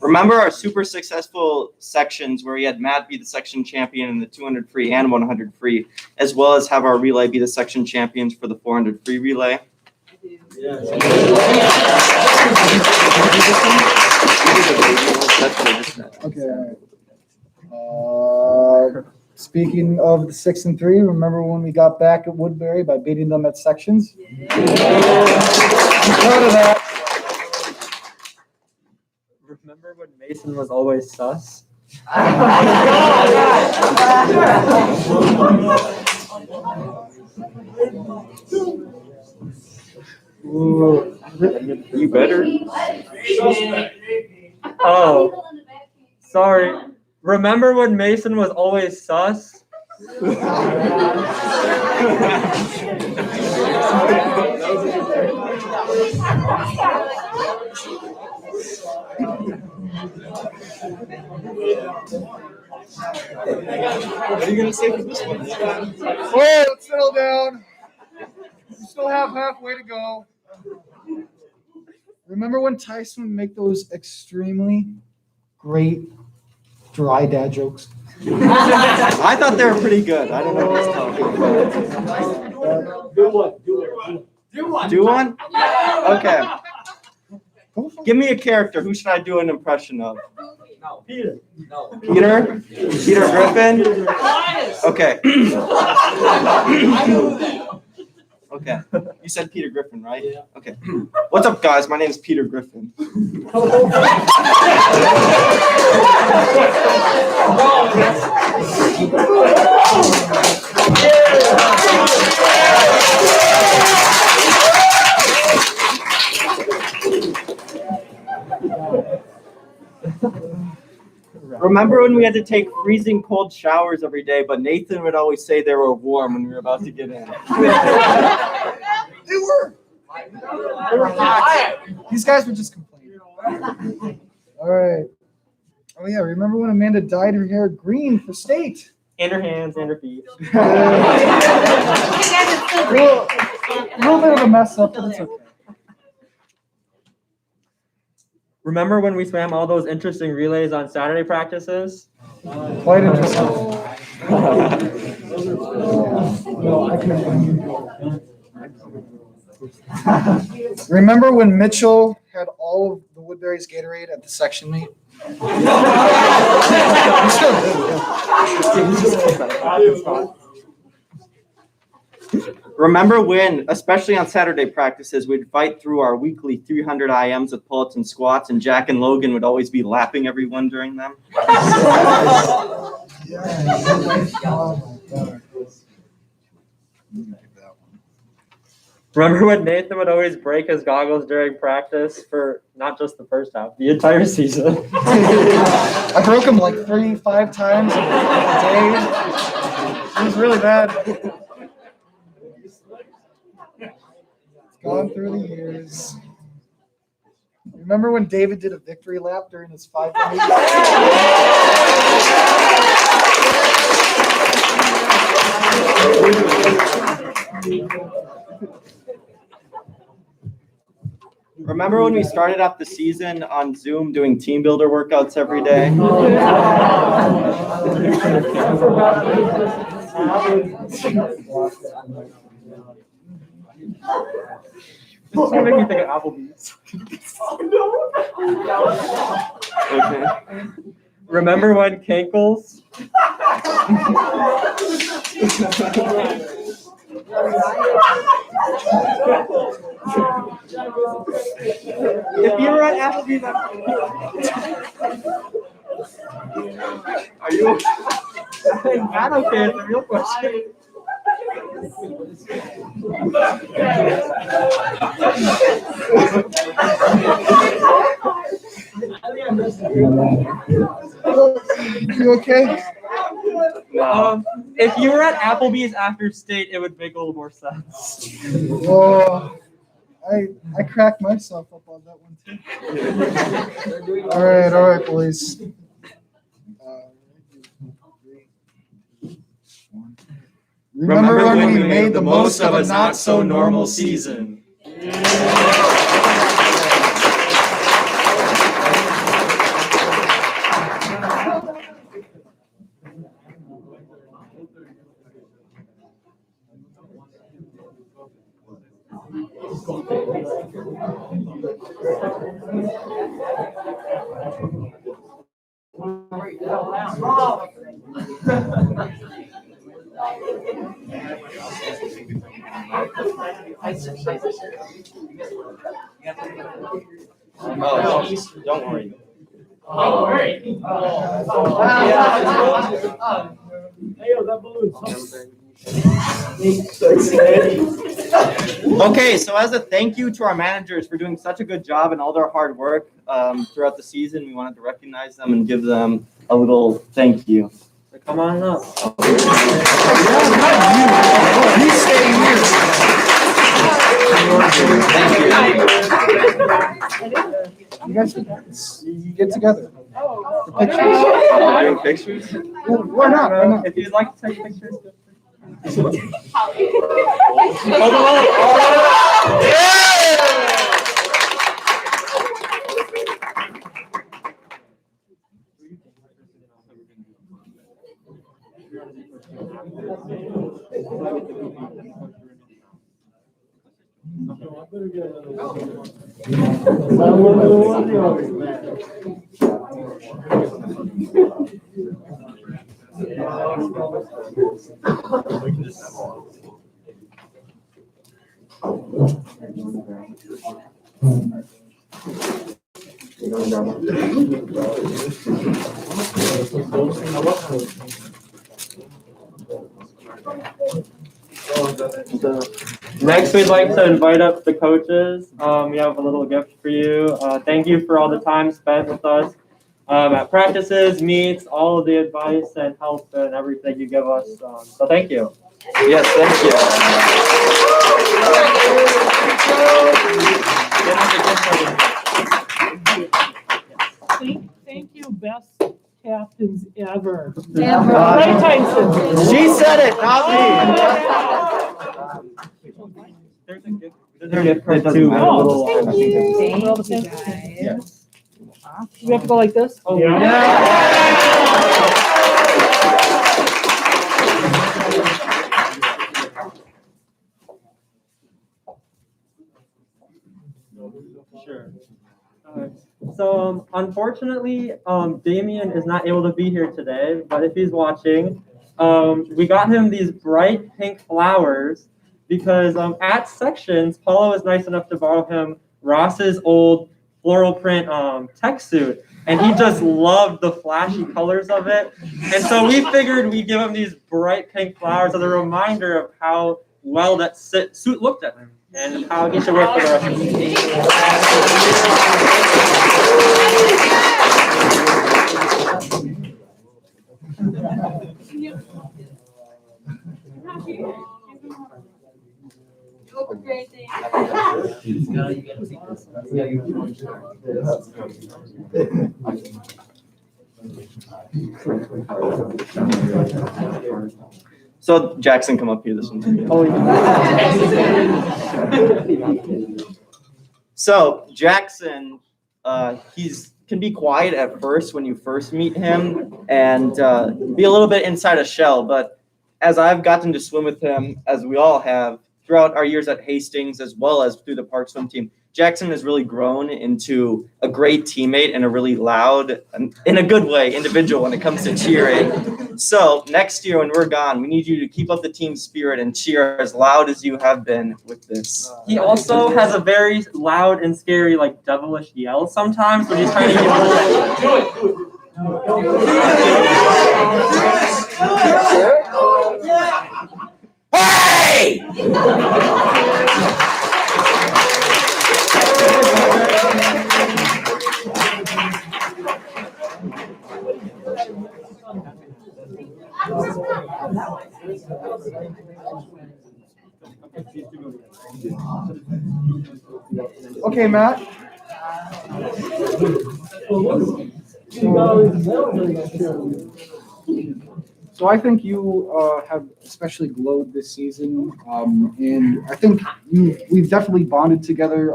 Remember our super successful sections where we had Matt be the section champion in the 200 free and 100 free, as well as have our relay be the section champions for the 400 free relay? Okay. Speaking of the 6-3, remember when we got back at Woodbury by beating them at sections? I'm proud of that. Remember when Mason was always sus? Ooh, you better. Oh, sorry. Remember when Mason was always sus? What are you gonna say for this one? Wait, let's settle down. We still have halfway to go. Remember when Tyson would make those extremely great dry dad jokes? I thought they were pretty good. I don't know what he's talking about. Do one? Okay. Give me a character. Who should I do an impression of? Peter? Peter Griffin? Okay. Okay. You said Peter Griffin, right? Yeah. Okay. What's up, guys? My name is Peter Griffin. Remember when we had to take freezing cold showers every day, but Nathan would always say they were warm when we were about to get in. They were hot. These guys would just complain. All right. Oh yeah, remember when Amanda dyed her hair green for state? And her hands and her feet. A little bit of a mess up, but it's okay. Remember when we swam all those interesting relays on Saturday practices? Quite interesting. Remember when Mitchell had all of the Woodbury's Gatorade at the section meet? He still did. Remember when, especially on Saturday practices, we'd fight through our weekly 300 IMs with pull-ups and squats, and Jack and Logan would always be lapping everyone during them? Oh my God. Remember when Nathan would always break his goggles during practice for not just the first half, the entire season? I broke them like 3-5 times a day. It was really bad. It's gone through the years. Remember when David did a victory lap during his 5 minutes? Remember when we started off the season on Zoom doing team builder workouts every day? This is gonna make me think of Applebee's. Okay. Remember when Cankles? If you were at Applebee's, Are you okay? I don't care. It's a real question. You okay? If you were at Applebee's after state, it would make a little more sense. Oh, I cracked myself up on that one too. All right, boys. Remember when we made the most of a not so normal season? Oh, don't worry. Hey, yo, that balloon. Okay, so as a thank you to our managers for doing such a good job and all their hard work throughout the season, we wanted to recognize them and give them a little thank you. So come on up. You stay here. You guys, you get together. For pictures? Pictures? Well, why not? Why not? If you'd like to take pictures. Next, we'd like to invite up the coaches. We have a little gift for you. Thank you for all the time spent with us at practices, meets, all of the advice and help and everything you give us. So thank you. Yes, Thank you, best captains ever. Ever. Right, Tyson? thank you. She said it, not There's a gift. There's a gift card too. Oh, Thank We're all the same? Yes. We have to go like this? Oh, Sure. So unfortunately, Damien is not able to be here today, but if he's watching, we got him these bright pink flowers because at sections, Paula was nice enough to borrow him Ross's old floral print tech suit, and he just loved the flashy colors of it. And so we figured we'd give him these bright pink flowers as a reminder of how well that suit looked at him and how he should wear it for the rest of the season. So Jackson, come up here. This one. Oh, yeah. So Jackson, he's can be quiet at first when you first meet him and be a little bit inside a shell. But as I've gotten to swim with him, as we all have throughout our years at Hastings, as well as through the park swim team, Jackson has really grown into a great teammate and a really loud, in a good way, individual when it comes to cheering. So next year when we're gone, we need you to keep up the team spirit and cheer as loud as you have been with this. He also has a very loud and scary, like devilish yell sometimes when he's trying to Hey! Okay, Matt. So I think you have especially glowed this season, and I think we've definitely bonded together,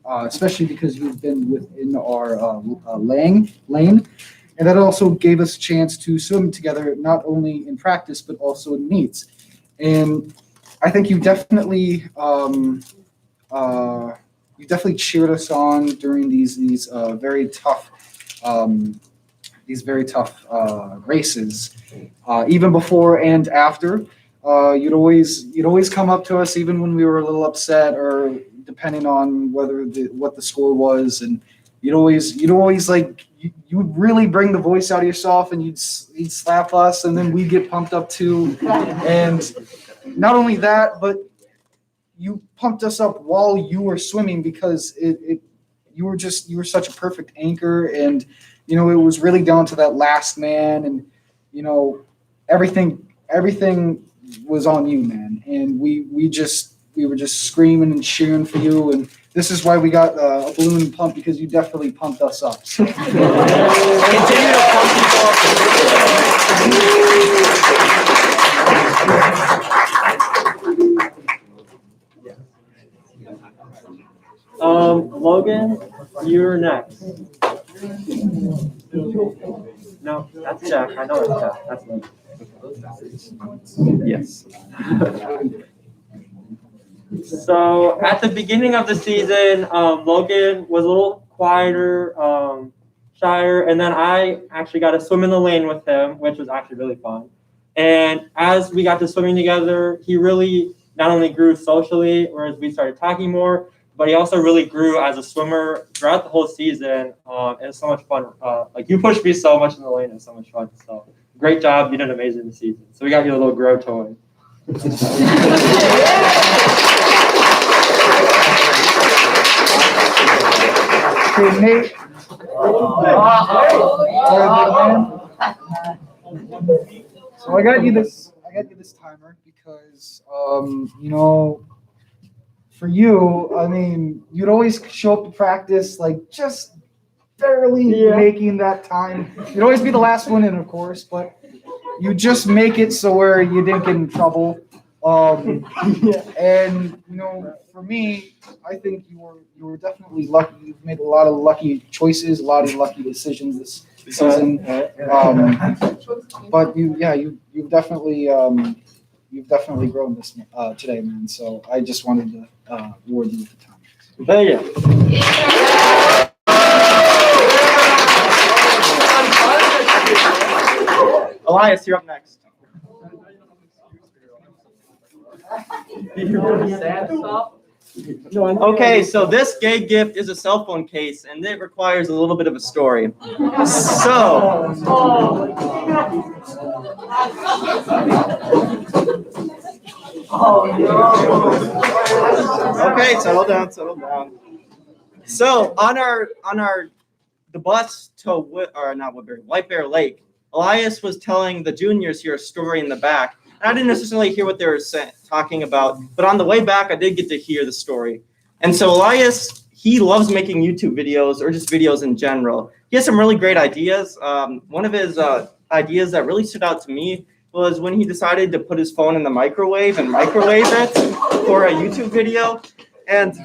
especially because you've been within our lane, and that also gave us a chance to swim together, not only in practice but also in meets. And I think you definitely cheered us on during these very tough races, even before and after. You'd always come up to us even when we were a little upset, or depending on what the score was, and you'd always like you would really bring the voice out of yourself, and you'd slap us, and then we'd get pumped up too. And not only that, but you pumped us up while you were swimming because you were such a perfect anchor, and it was really down to that last man, and everything was on you, man, and we were just screaming and cheering for you, and this is why we got a balloon pump, because you definitely pumped us up. So. Continue to pump people Logan, you're next. No, that's Jack. I know it's Jack. That's Logan. Yes. So at the beginning of the season, Logan was a little quieter, shyer, and then I actually got to swim in the lane with him, which was actually really fun. And as we got to swimming together, he really not only grew socially, whereas we started talking more, but he also really grew as a swimmer throughout the whole season. It was so much fun. Like you pushed me so much in the lane. It was so much fun. So great job. You did amazing this season. So we got you a little grow toy. Okay, Nate. So I got you this timer because for you, I mean, you'd always show up to practice like just barely making that time. You'd always be the last one in, of course, but you just make it so where you didn't get in trouble. And for me, I think you were definitely lucky. You've made a lot of lucky choices, a lot of lucky decisions this season. But you've definitely grown this today, man. So I just wanted to reward you with the time. There you go. Elias, you're up next. Okay, so this gay gift is a cell phone case, and it requires a little bit of a story. So, okay, settle down. So on the bus to White Bear Lake, Elias was telling the juniors here a story in the back. I didn't necessarily hear what they were talking about, but on the way back, I did get to hear the story. And so Elias, he loves making YouTube videos or just videos in general. He has some really great ideas. One of his ideas that really stood out to me was when he decided to put his phone in the microwave and microwave it for a YouTube video. And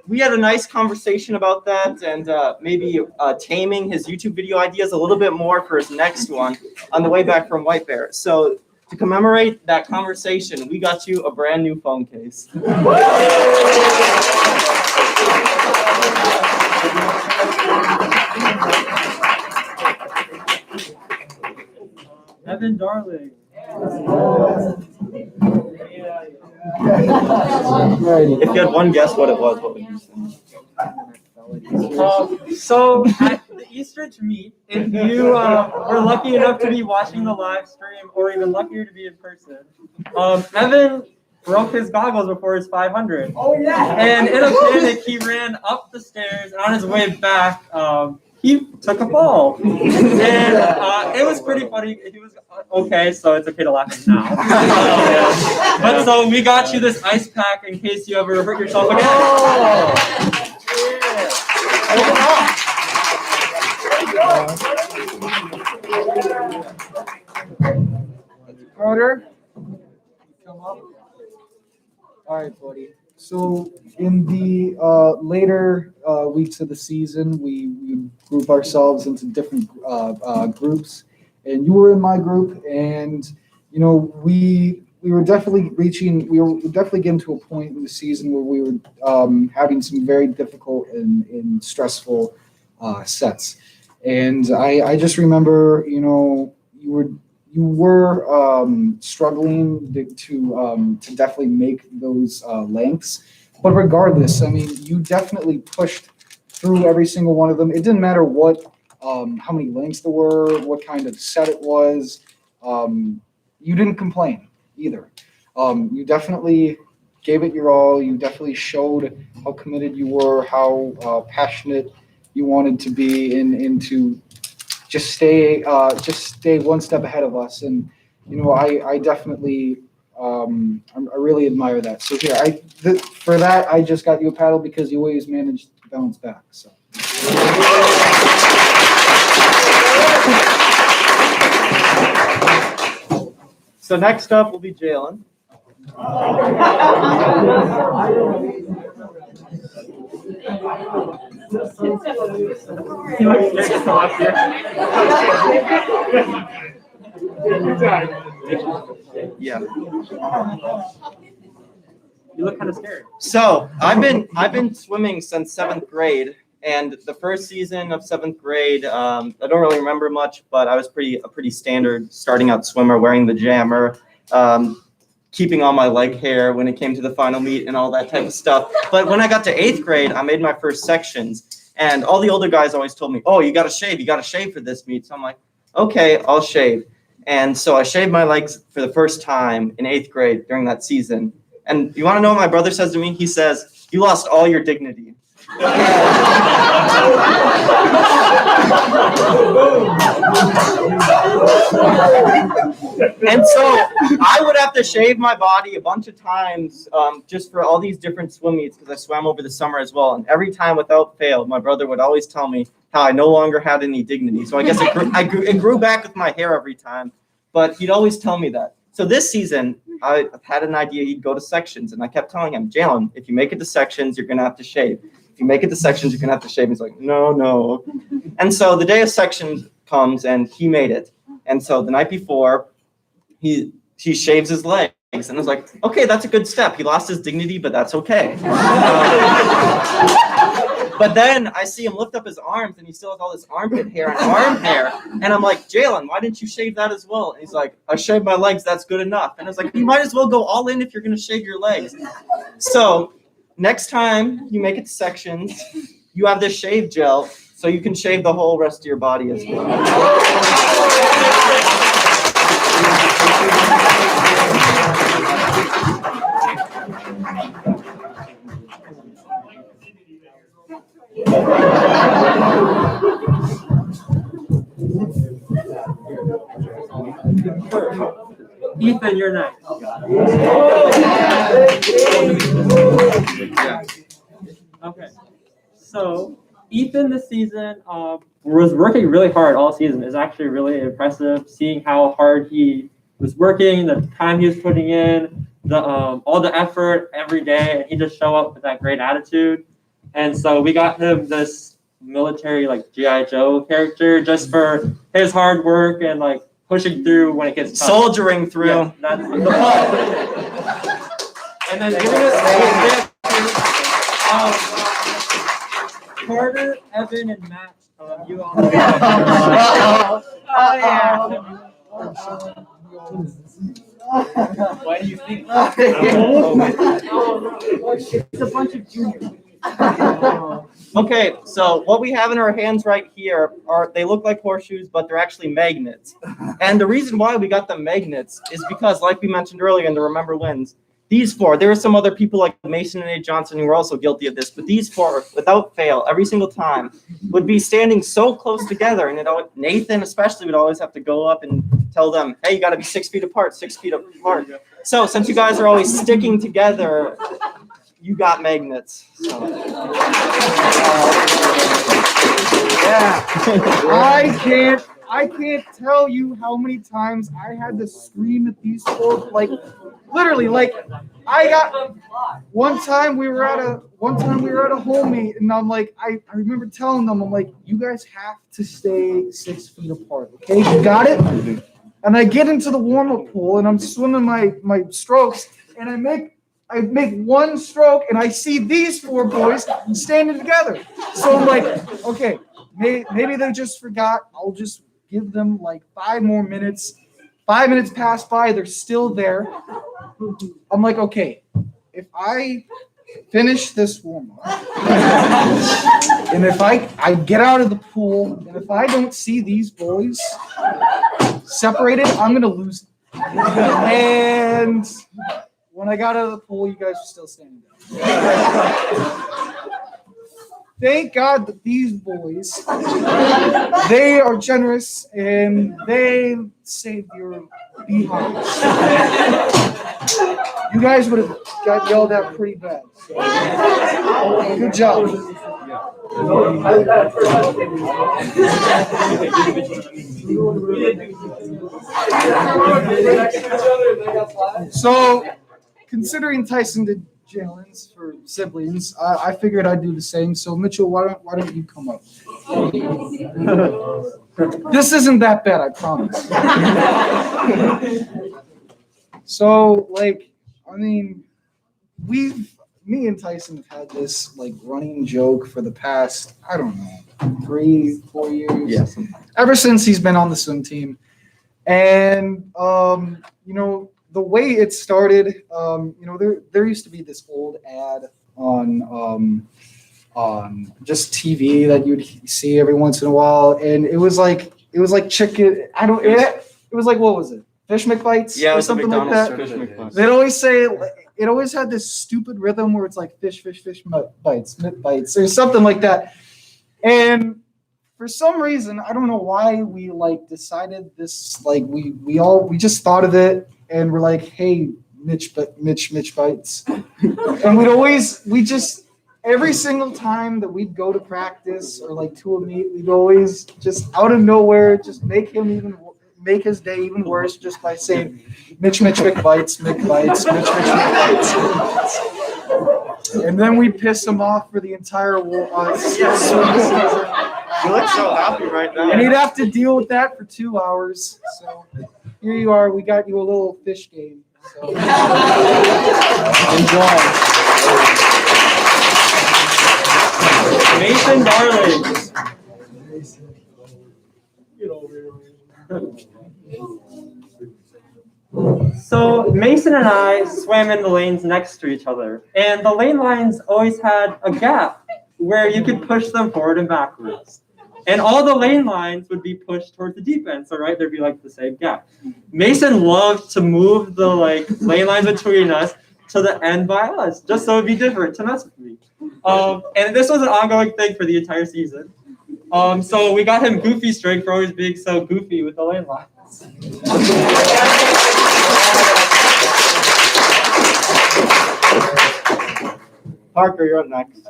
we had a nice conversation about that and maybe taming his YouTube video ideas a little bit more for his next one on the way back from White Bear. So to commemorate that conversation, we got you a brand new phone case. Evan Darling. If you had one guess what it was, what would you say? So at the Eastridge meet, if you were lucky enough to be watching the live stream, or even luckier to be in person, Evan broke his goggles before his 500. Oh yeah! And in a panic, he ran up the stairs, and on his way back, he took a fall. And it was pretty funny. He was okay, so it's okay to laugh now. But so we got you this ice pack in case you ever hurt yourself again. Oh. Carter, come up. All right, buddy. So in the later weeks of the season, we group ourselves into different groups, and you were in my group, and we were definitely getting to a point in the season where we were having some very difficult and stressful sets, and I just remember you were struggling to definitely make those lengths, but regardless, I mean, you definitely pushed through every single one of them. It didn't matter what how many lengths there were, what kind of set it was. You didn't complain either. You definitely gave it your all. You definitely showed how committed you were, how passionate you wanted to be, and to just stay one step ahead of us. And I definitely I really admire that. So here, for that, I just got you a paddle because you always managed to bounce back. So. So next up will be Jalen. Yeah. You look kind of scared. So I've been swimming since 7th grade, and the first season of 7th grade, I don't really remember much, but I was a pretty standard starting out swimmer, wearing the jammer, keeping all my leg hair when it came to the final meet and all that type of stuff. But when I got to 8th grade, I made my first sections, and all the older guys always told me, "Oh, you got to shave for this meet." So I'm like, "Okay, I'll shave." And so I shaved my legs for the first time in 8th grade during that season. And you want to know what my brother says to me? He says, "You lost all your dignity." And so I would have to shave my body a bunch of times just for all these different swim meets because I swam over the summer as well. And every time without fail, my brother would always tell me how I no longer had any dignity. So I guess it grew back with my hair every time, but he'd always tell me that. So this season, I had an idea he'd go to sections, and I kept telling him, "Jalen, if you make it to sections, you're going to have to shave. If you make it to sections, you're going to have to shave." He's like, no. And so the day of sections comes, and he made it. And so the night before, he shaves his legs. And I was like, okay, that's a good step. He lost his dignity, but that's okay. But then I see him lift up his arms, and he still has all this armpit hair and arm hair. And I'm like, "Jalen, why didn't you shave that as well?" And he's like, "I shaved my legs. That's good enough." And I was like, "You might as well go all in if you're going to shave your legs." So next time you make it to sections, you have this shave gel, so you can shave the whole rest of your body as well. Ethan, you're next. Okay. So Ethan this season was working really hard all season. It's actually really impressive seeing how hard he was working, the time he was putting in, the all the effort every day, and he just show up with that great attitude. And so we got him this military like G.I. Joe character just for his hard work and like pushing through when it gets tough. Soldiering through. Yeah, that's the part. And then giving us Carter, Evan, and Matt. You all. Why do you think? It's a bunch of juniors. Okay, so what we have in our hands right here they look like horseshoes, but they're actually magnets. And the reason why we got them magnets is because, like we mentioned earlier in the Remember Wins, these four, there were some other people like Mason and A. Johnson who were also guilty of this, but these four, without fail, every single time, would be standing so close together, and Nathan especially would always have to go up and tell them, "Hey, you got to be 6 feet apart, 6 feet apart." So since you guys are always sticking together, you got magnets. So. Yeah. I can't tell you how many times I had to scream at these four, like literally, like I got one time we were at a home meet, and I'm like, I remember telling them, I'm like, "You guys have to stay 6 feet apart, okay? You got it?" And I get into the warm-up pool and I'm swimming my strokes, and I make one stroke and I see these four boys standing together. So I'm like, okay, maybe they just forgot. I'll just give them like 5 more minutes. 5 minutes pass by, they're still there. I'm like, okay, if I finish this warm-up and if I get out of the pool and if I don't see these boys separated, I'm going to lose them. And when I got out of the pool, you guys were still standing down. Thank God that these boys, they are generous and they saved your behinds. You guys would have got yelled at pretty bad. So, good job. So, considering Tyson did jailins for siblings, I figured I'd do the same. So, Mitchell, why don't you come up? This isn't that bad, I promise. So, like, I mean, me and Tyson have had this like running joke for the past, I don't know, 3-4 years. Yes. Ever since he's been on the swim team. And you know, the way it started, you know, there used to be this old ad on just TV that you'd see every once in a while, and it was like chicken. It was like, what was it? Fish McBites? Yeah, it or was something like McDonald's that. Fish McBites. They'd always say, it always had this stupid rhythm where it's like fish bites, or something like that. And for some reason, I don't know why we like decided this, like we just thought of it and we're like, hey, Mitch bites. And we just every single time that we'd go to practice or like to a meet, we'd always just out of nowhere just make his day even worse just by saying Mitch McBites. And then we piss him off for the entire season. You look so happy right now. And he'd have to deal with that for 2 hours. So here you are. We got you a little fish game. So enjoy. Mason Darling. So Mason and I swam in the lanes next to each other, and the lane lines always had a gap where you could push them forward and backwards. And all the lane lines would be pushed towards the deep end, so right there'd be like the same gap. Mason loved to move the like lane lines between us to the end by us, just so it'd be different to mess with me. And this was an ongoing thing for the entire season. So we got him goofy string for always being so goofy with the lane lines. Parker, you're up next.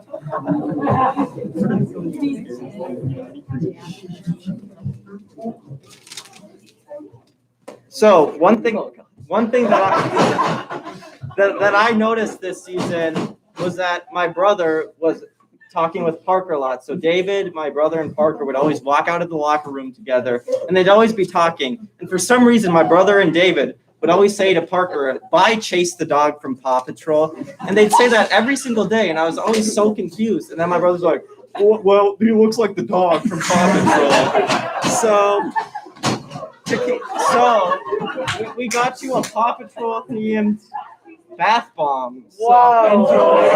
So one thing that I noticed this season was that my brother was talking with Parker a lot. So David, my brother, and Parker would always walk out of the locker room together, and they'd always be talking. And for some reason, my brother and David would always say to Parker, "Bye, Chase the dog from Paw Patrol," and they'd say that every single day, and I was always so confused. And then my brother's like, "Well, he looks like the dog from Paw Patrol." So we got you a Paw Patrol themed bath bomb. So enjoy.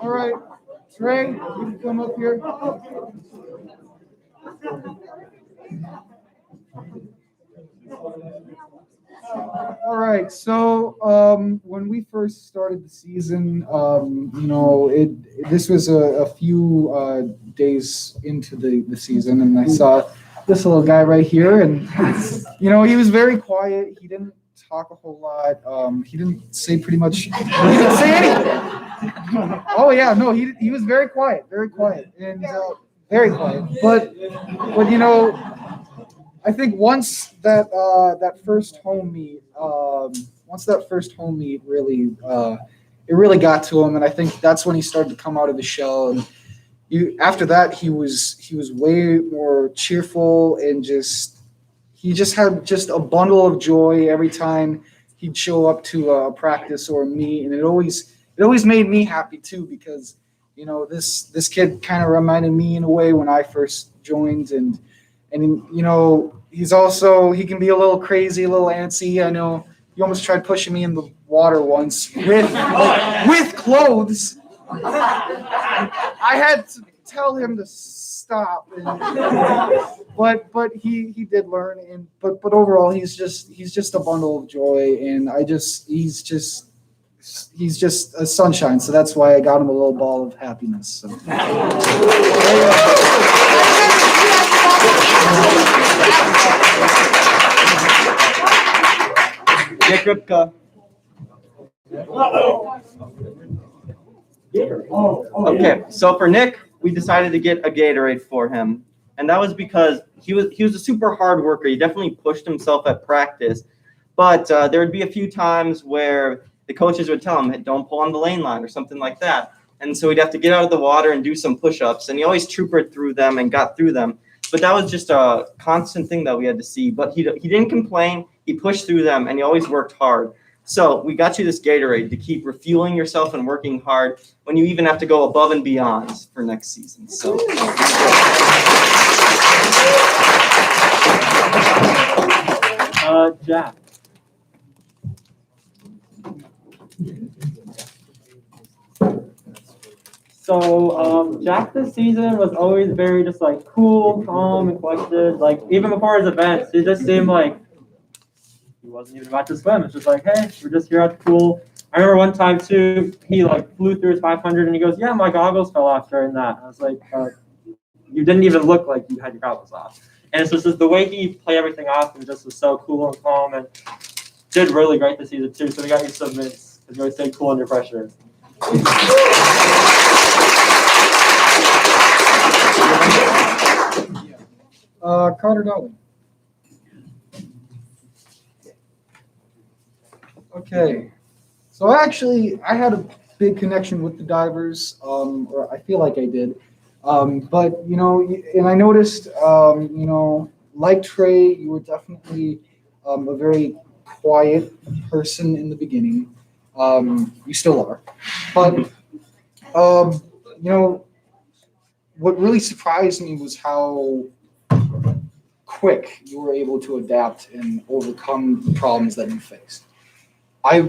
All right, Trey, you can come up here. All right, so when we first started the season, you know, this was a few days into the season, and I saw this little guy right here, and you know, he was very quiet. He didn't talk a whole lot. He didn't say pretty much. He didn't say anything. Oh yeah, no, he was very quiet, and very quiet. But you know, I think once that first home meet really it really got to him, and I think that's when he started to come out of the shell. And after that, he was way more cheerful, and he just had just a bundle of joy every time he'd show up to a practice or a meet, and it always made me happy too, because you know this kid kind of reminded me in a way when I first joined, and you know he can be a little crazy, a little antsy. I know he almost tried pushing me in the water once with clothes. I had tell him to stop. But he did learn, and but overall he's just a bundle of joy, and he's just a sunshine. So that's why I got him a little ball of happiness. So. Nick Ripka. Okay, so for Nick, we decided to get a Gatorade for him, and that was because he was a super hard worker. He definitely pushed himself at practice, but there would be a few times where the coaches would tell him, hey, don't pull on the lane line or something like that, and so he'd have to get out of the water and do some push-ups, and he always troopered through them and got through them. But that was just a constant thing that we had to see. But he didn't complain. He pushed through them, and he always worked hard. So we got you this Gatorade to keep refueling yourself and working hard when you even have to go above and beyond for next season. So. Jack. So Jack this season was always very just like cool, calm, and collected. Like even before his events, he just seemed like he wasn't even about to swim. It's just like, hey, we're just here at the pool. I remember one time too, he like flew through his 500 and he goes, yeah, my goggles fell off during that. I was like, you didn't even look like you had your goggles off. And it's just the way he played everything off and just was so cool and calm and did really great this season too. So we got you some mints because you always stay cool under pressure. Carter Dolly. Okay, so actually, I had a big connection with the divers, or I feel like I did. But and I noticed, like Trey, you were definitely a very quiet person in the beginning. You still are, but what really surprised me was how quick you were able to adapt and overcome the problems that you faced. I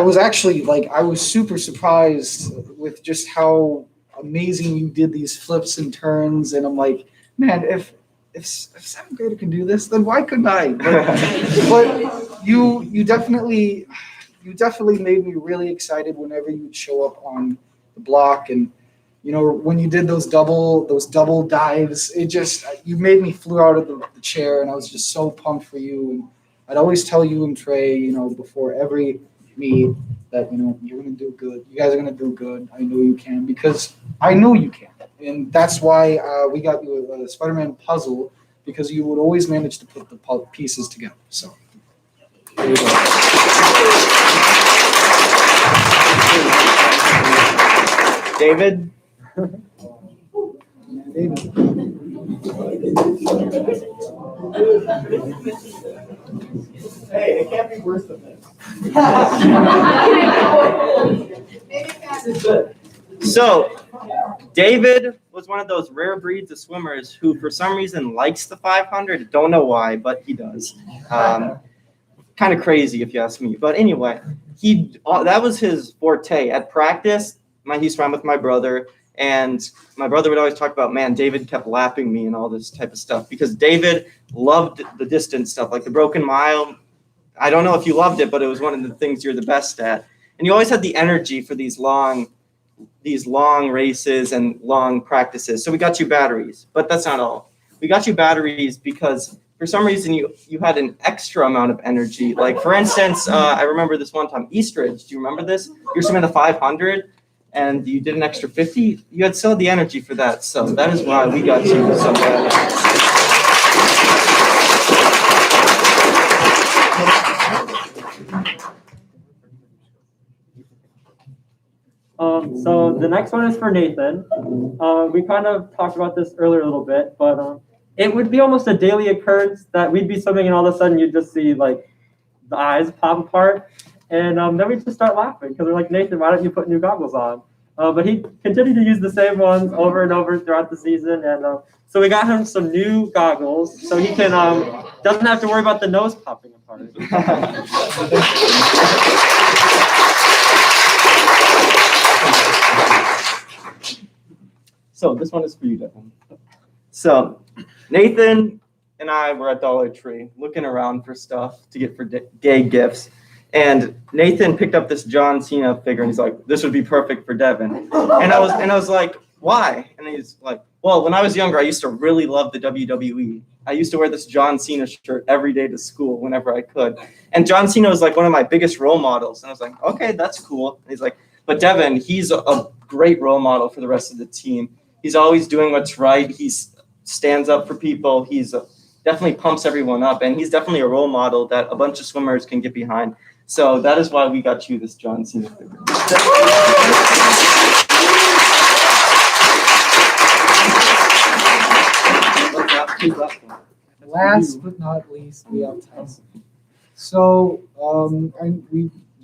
was actually I was super surprised with just how amazing you did these flips and turns, and I'm like, man, if seventh grader can do this, then why couldn't I? But you definitely made me really excited whenever you'd show up on the block, and when you did those double dives, you made me flew out of the chair, and I was just so pumped for you. And I'd always tell you and Trey, before every meet that, you're going to do good. You guys are going to do good. I know you can, because I know you can. And that's why we got you a Spider-Man puzzle, because you would always manage to put the pieces together. So there you go. David? Hey, it can't be worse than this. So, David was one of those rare breeds of swimmers who, for some reason, likes the 500. Don't know why, but he does. Kind of crazy, if you ask me. But anyway, that was his forte. At practice, he swam with my brother, and my brother would always talk about, man, David kept lapping me and all this type of stuff, because David loved the distance stuff, like the broken mile. I don't know if you loved it, but it was one of the things you're the best at. And you always had the energy for these long races and long practices. So we got you batteries, but that's not all. We got you batteries because for some reason you had an extra amount of energy. Like for instance, I remember this one time, Eastridge. Do you remember this? You're swimming the 500 and you did an extra 50. You had still the energy for that. So that is why we got you some batteries. So the next one is for Nathan. We kind of talked about this earlier a little bit, but it would be almost a daily occurrence that we'd be swimming and all of a sudden you'd just see like the eyes pop apart, and then we'd just start laughing because we're like, Nathan, why don't you put new goggles on? But he continued to use the same ones over and over throughout the season, and so we got him some new goggles so he can doesn't have to worry about the nose popping apart. So this one is for you, Devin. So Nathan and I were at Dollar Tree looking around for stuff to get for gay gifts. And Nathan picked up this John Cena figure and he's like, this would be perfect for Devin. And I was like, why? And he's like, well, when I was younger, I used to really love the WWE. I used to wear this John Cena shirt every day to school whenever I could. And John Cena was like one of my biggest role models. And I was like, okay, that's cool. And he's like, but Devin, he's a great role model for the rest of the team. He's always doing what's right. He stands up for people. He's definitely pumps everyone up. And he's definitely a role model that a bunch of swimmers can get behind. So that is why we got you this John Cena figure. Last but not least, we have Tyson. So,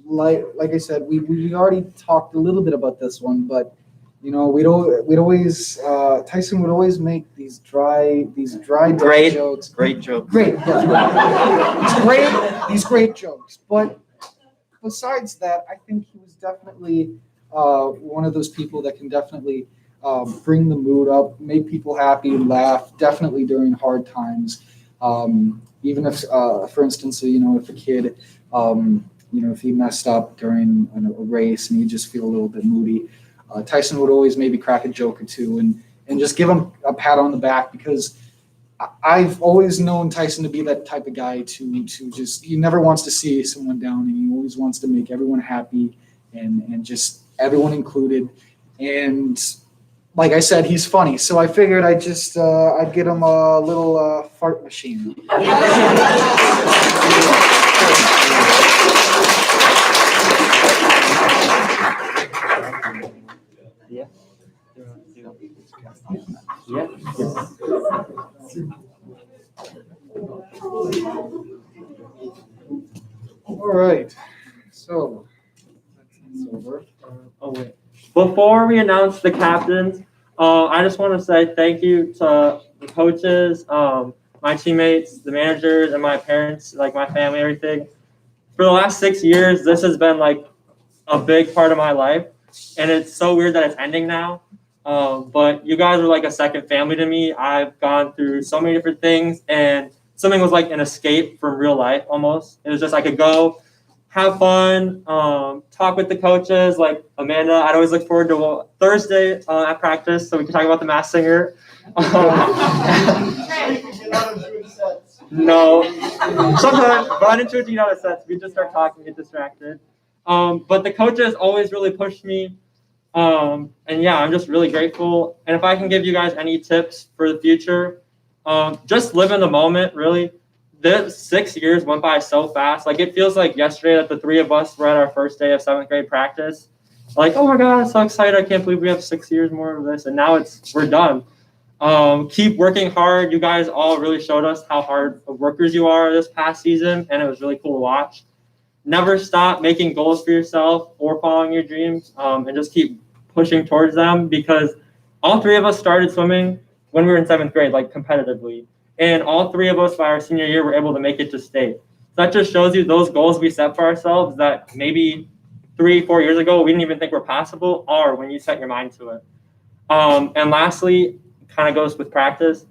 like I said, we already talked a little bit about this one, but we'd always Tyson would always make these dry jokes. Great joke. Great, these great jokes. But besides that, I think he was definitely one of those people that can definitely bring the mood up, make people happy, laugh, definitely during hard times. Even if, for instance, if a kid, if he messed up during a race and he just feel a little bit moody, Tyson would always maybe crack a joke or two and just give him a pat on the back, because I've always known Tyson to be that type of guy to just, he never wants to see someone down, and he always wants to make everyone happy and just everyone included. And like I said, he's funny, so I figured I'd get him a little fart machine. Yeah. Yeah. All right, so that's over. Oh wait. Before we announce the captains, I just want to say thank you to the coaches, my teammates, the managers, and my parents, like my family, everything. For the last 6 years, this has been like a big part of my life, and it's so weird that it's ending now. But you guys are like a second family to me. I've gone through so many different things, and swimming was like an escape from real life almost. It was just I could go, have fun, talk with the coaches, like Amanda. I'd always look forward to Thursday at practice so we can talk about the Masked Singer. No, sometimes run into it, sets. We just start talking, get distracted. But the coaches always really pushed me. And yeah, I'm just really grateful. And if I can give you guys any tips for the future, just live in the moment, really. This 6 years went by so fast. Like, it feels like yesterday that the three of us were at our first day of 7th grade practice. Like, oh my God, I'm so excited. I can't believe we have 6 years more of this. And now we're done. Keep working hard. You guys all really showed us how hard of workers you are this past season, and it was really cool to watch. Never stop making goals for yourself or following your dreams, and just keep pushing towards them, because all three of us started swimming when we were in 7th grade, like competitively. And all three of us by our senior year were able to make it to state. So that just shows you those goals we set for ourselves that maybe 3-4 years ago we didn't even think were possible are when you set your mind to it. And lastly, kind of goes with practice,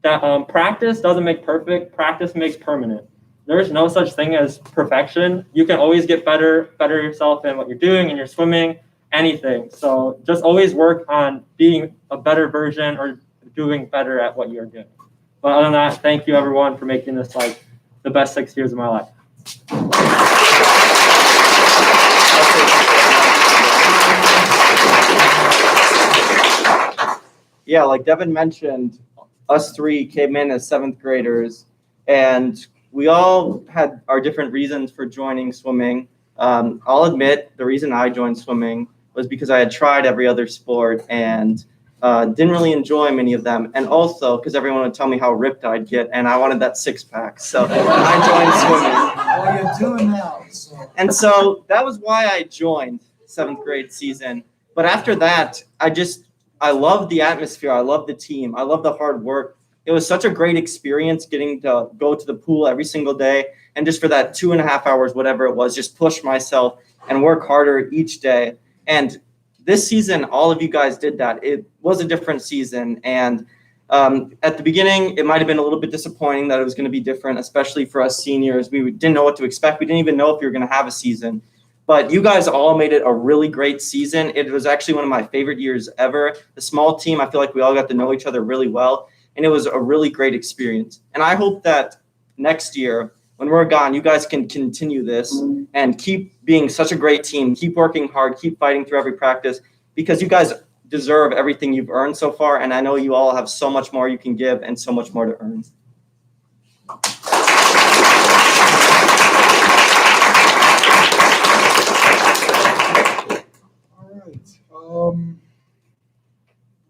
that practice doesn't make perfect, practice makes permanent. There's no such thing as perfection. You can always get better yourself in what you're doing, in your swimming, anything. So just always work on being a better version or doing better at what you're doing. But other than that, thank you everyone for making this like the best 6 years of my life. Yeah, like Devin mentioned, us three came in as 7th graders, and we all had our different reasons for joining swimming. I'll admit the reason I joined swimming was because I had tried every other sport and didn't really enjoy many of them. And also because everyone would tell me how ripped I'd get, and I wanted that 6-pack. So I joined swimming. Well, you're doing now. So. And so that was why I joined 7th grade season. But after that, I loved the atmosphere. I loved the team. I loved the hard work. It was such a great experience getting to go to the pool every single day. And just for that 2.5 hours, whatever it was, just push myself and work harder each day. And this season, all of you guys did that. It was a different season, and at the beginning, it might have been a little bit disappointing that it was going to be different, especially for us seniors. We didn't know what to expect. We didn't even know if you were going to have a season. But you guys all made it a really great season. It was actually one of my favorite years ever. The small team, I feel like we all got to know each other really well, and it was a really great experience. And I hope that next year, when we're gone, you guys can continue this and keep being such a great team, keep working hard, keep fighting through every practice, because you guys deserve everything you've earned so far, and I know you all have so much more you can give and so much more to earn.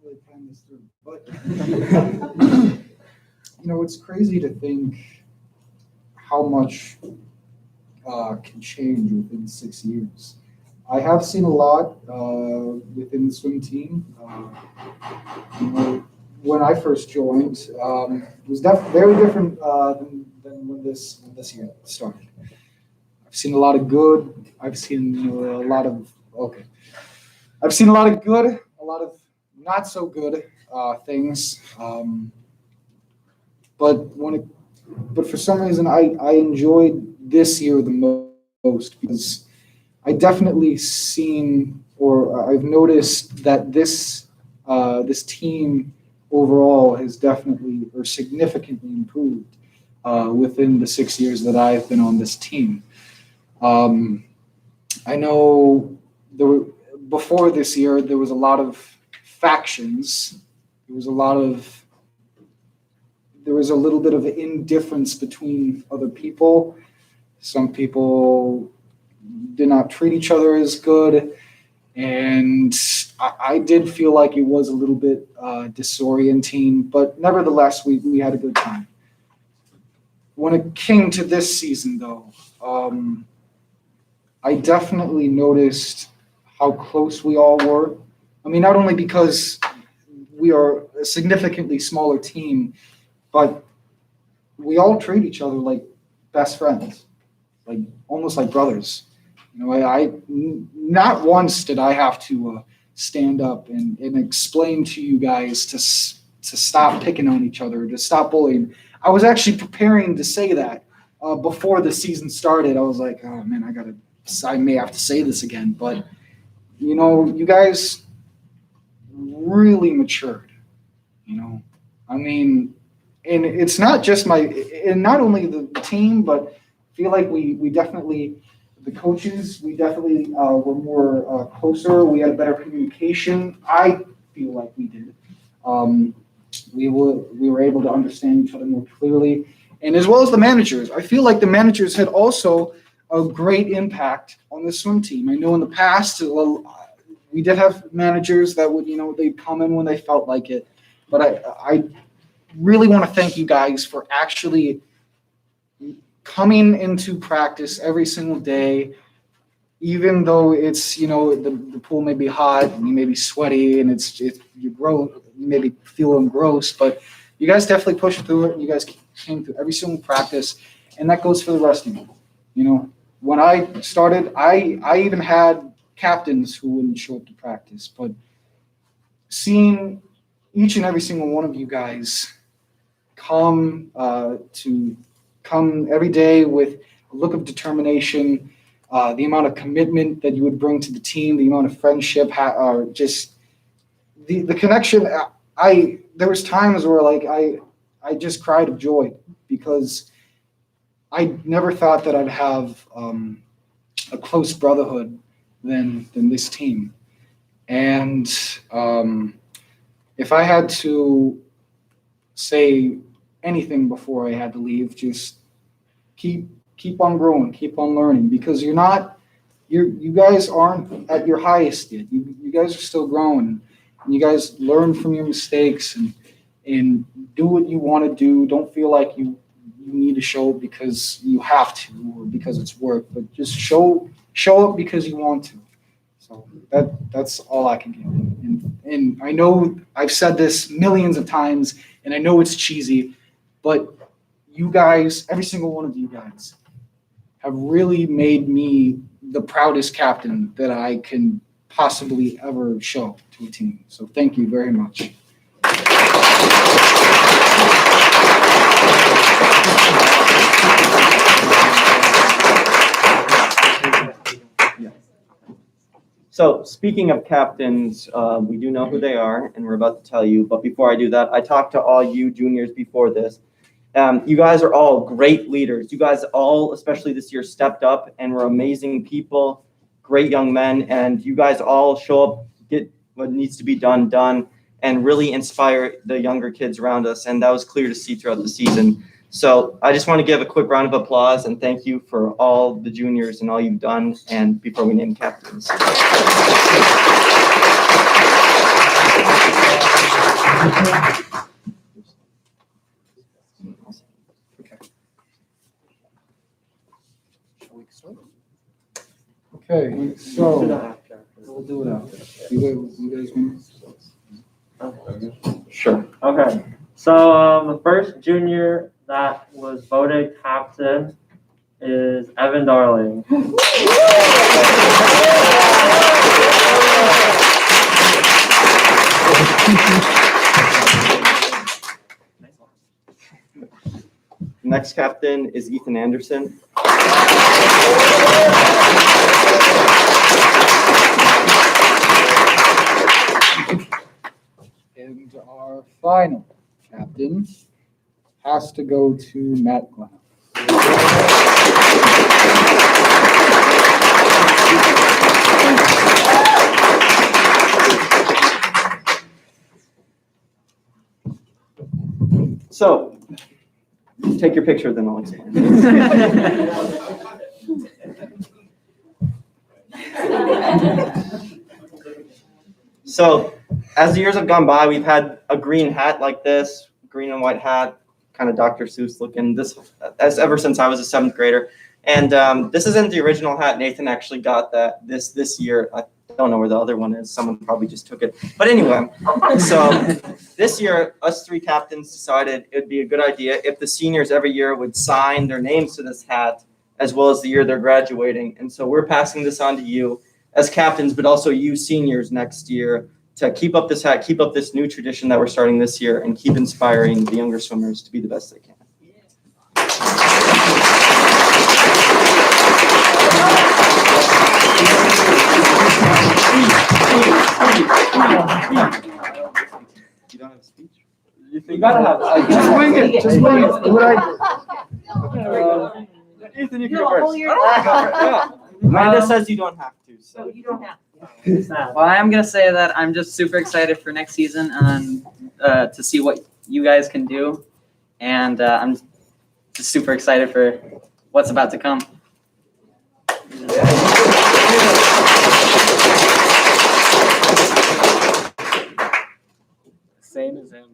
Really plan this through, but it's crazy to think how much can change within 6 years. I have seen a lot within the swim team. When I first joined, it was very different than when this year started. I've seen a lot of good. I've seen a lot of good, a lot of not so good things. But for some reason, I enjoyed this year the most because I definitely seen, or I've noticed that this team overall has definitely or significantly improved within the 6 years that I've been on this team. I know before this year there was a lot of factions. There was a little bit of indifference between other people. Some people did not treat each other as good, and I did feel like it was a little bit disorienting, but nevertheless, we had a good time. When it came to this season, though, I definitely noticed how close we all were. I mean, not only because we are a significantly smaller team, but we all treat each other like best friends, like almost like brothers. I not once did I have to stand up and explain to you guys to stop picking on each other, to stop bullying. I was actually preparing to say that before the season started. I was like, oh man, I may have to say this again, but you guys really matured. I mean, and it's not just not only the team, but I feel like we definitely. The coaches, we definitely were more closer. We had a better communication. I feel like we did. We were able to understand each other more clearly, and as well as the managers. I feel like the managers had also a great impact on the swim team. I know in the past we did have managers that would they'd come in when they felt like it, but I really want to thank you guys for actually coming into practice every single day, even though it's the pool may be hot and you may be sweaty and you may be feeling gross, but you guys definitely pushed through it. And you guys came through every single practice, and that goes for the rest of you. When I started, I even had captains who wouldn't show up to practice, but seeing each and every single one of you guys come every day with a look of determination, the amount of commitment that you would bring to the team, the amount of friendship, just the connection. There was times where I just cried of joy because I never thought that I'd have a close brotherhood than this team. And if I had to say anything before I had to leave, just keep on growing, keep on learning, because you guys aren't at your highest yet. You guys are still growing, and you guys learn from your mistakes and do what you want to do. Don't feel like you need to show it because you have to or because it's work, but just show up because you want to. So that's all I can give. And I know I've said this millions of times, and I know it's cheesy, but you guys, every single one of you guys, have really made me the proudest captain that I can possibly ever show to a team. So thank you very much. So speaking of captains, we do know who they are, and we're about to tell you. But before I do that, I talked to all you juniors before this. You guys are all great leaders. You guys all, especially this year, stepped up and were amazing people, great young men, and you guys all show up, get what needs to be done, and really inspire the younger kids around us. And that was clear to see throughout the season. So I just want to give a quick round of applause and thank you for all the juniors and all you've done. And before we name captains. Okay, so we'll do it after. You guys want? Sure. Okay. So the first junior that was voted captain is Evan Darling. Next captain is Ethan Anderson. And our final captain has to go to Matt Glenn. So, take your picture, then I'll explain. So, as the years have gone by, we've had a green hat like this, green and white hat, kind of Dr. Seuss looking. This, as ever since I was a 7th grader, and this isn't the original hat. Nathan actually got that this year. I don't know where the other one is. Someone probably just took it. But anyway, so this year, us 3 captains decided it would be a good idea if the seniors every year would sign their names to this hat, as well as the year they're graduating. And so we're passing this on to you as captains, but also you seniors next year to keep up this hat, keep up this new tradition that we're starting this year, and keep inspiring the younger swimmers to be the best they can. You don't have a speech? You gotta have. Just wing it. Just wing it. Do what I do. Ethan, you can go first. Amanda says you don't have to. So you don't have. Well, I'm gonna say that I'm just super excited for next season and to see what you guys can do, and I'm just super excited for what's about to come. Same as him.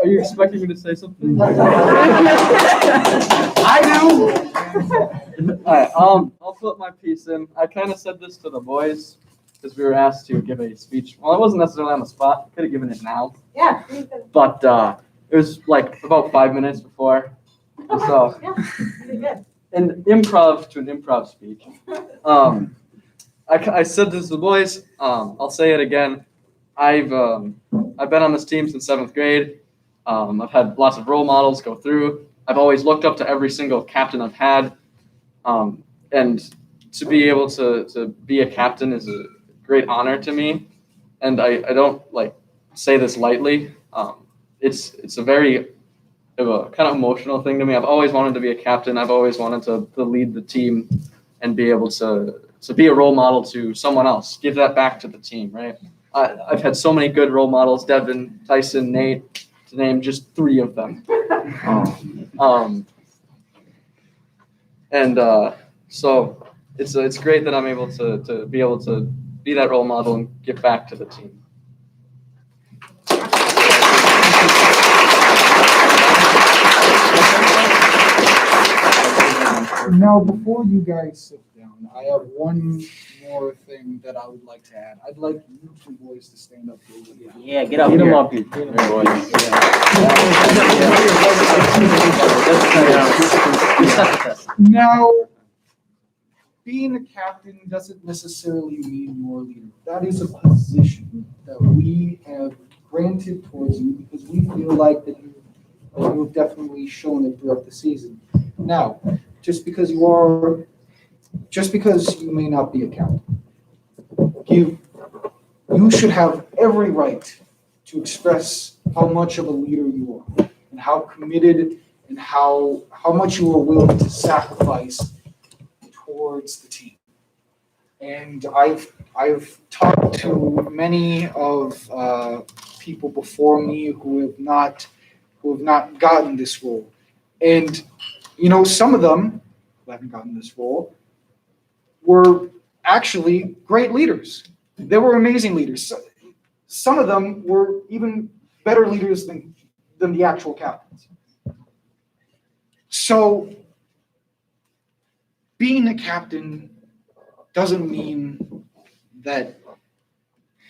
Are you expecting me to say something? I do. Alright, I'll put my piece in. I kind of said this to the boys because we were asked to give a speech. Well, it wasn't necessarily on the spot. I could have given it now. Yeah. But it was like about 5 minutes before. So, an improv to an improv speech. I said this to the boys. I'll say it again. I've been on this team since 7th grade. I've had lots of role models go through. I've always looked up to every single captain I've had. And to be able to be a captain is a great honor to me. And I don't like say this lightly. It's a very kind of emotional thing to me. I've always wanted to be a captain. I've always wanted to lead the team and be able to be a role model to someone else. Give that back to the team, right? I've had so many good role models, Devin, Tyson, Nate, to name just 3 of them. So it's great that I'm able to be that role model and give back to the team. Now, before you guys sit down, I have one more thing that I would like to add. I'd like you two boys to stand up here with me. Yeah, get up Get him here. up here. Now, being a captain doesn't necessarily mean you're a leader. That is a position that we have granted towards you because we feel like that you've definitely shown it throughout the season. Now, just because you may not be a captain, you should have every right to express how much of a leader you are and how committed and how much you are willing to sacrifice towards the team. And I've talked to many of people before me who have not gotten this role, and some of them who haven't gotten this role were actually great leaders. They were amazing leaders. Some of them were even better leaders than the actual captains. So being a captain doesn't mean that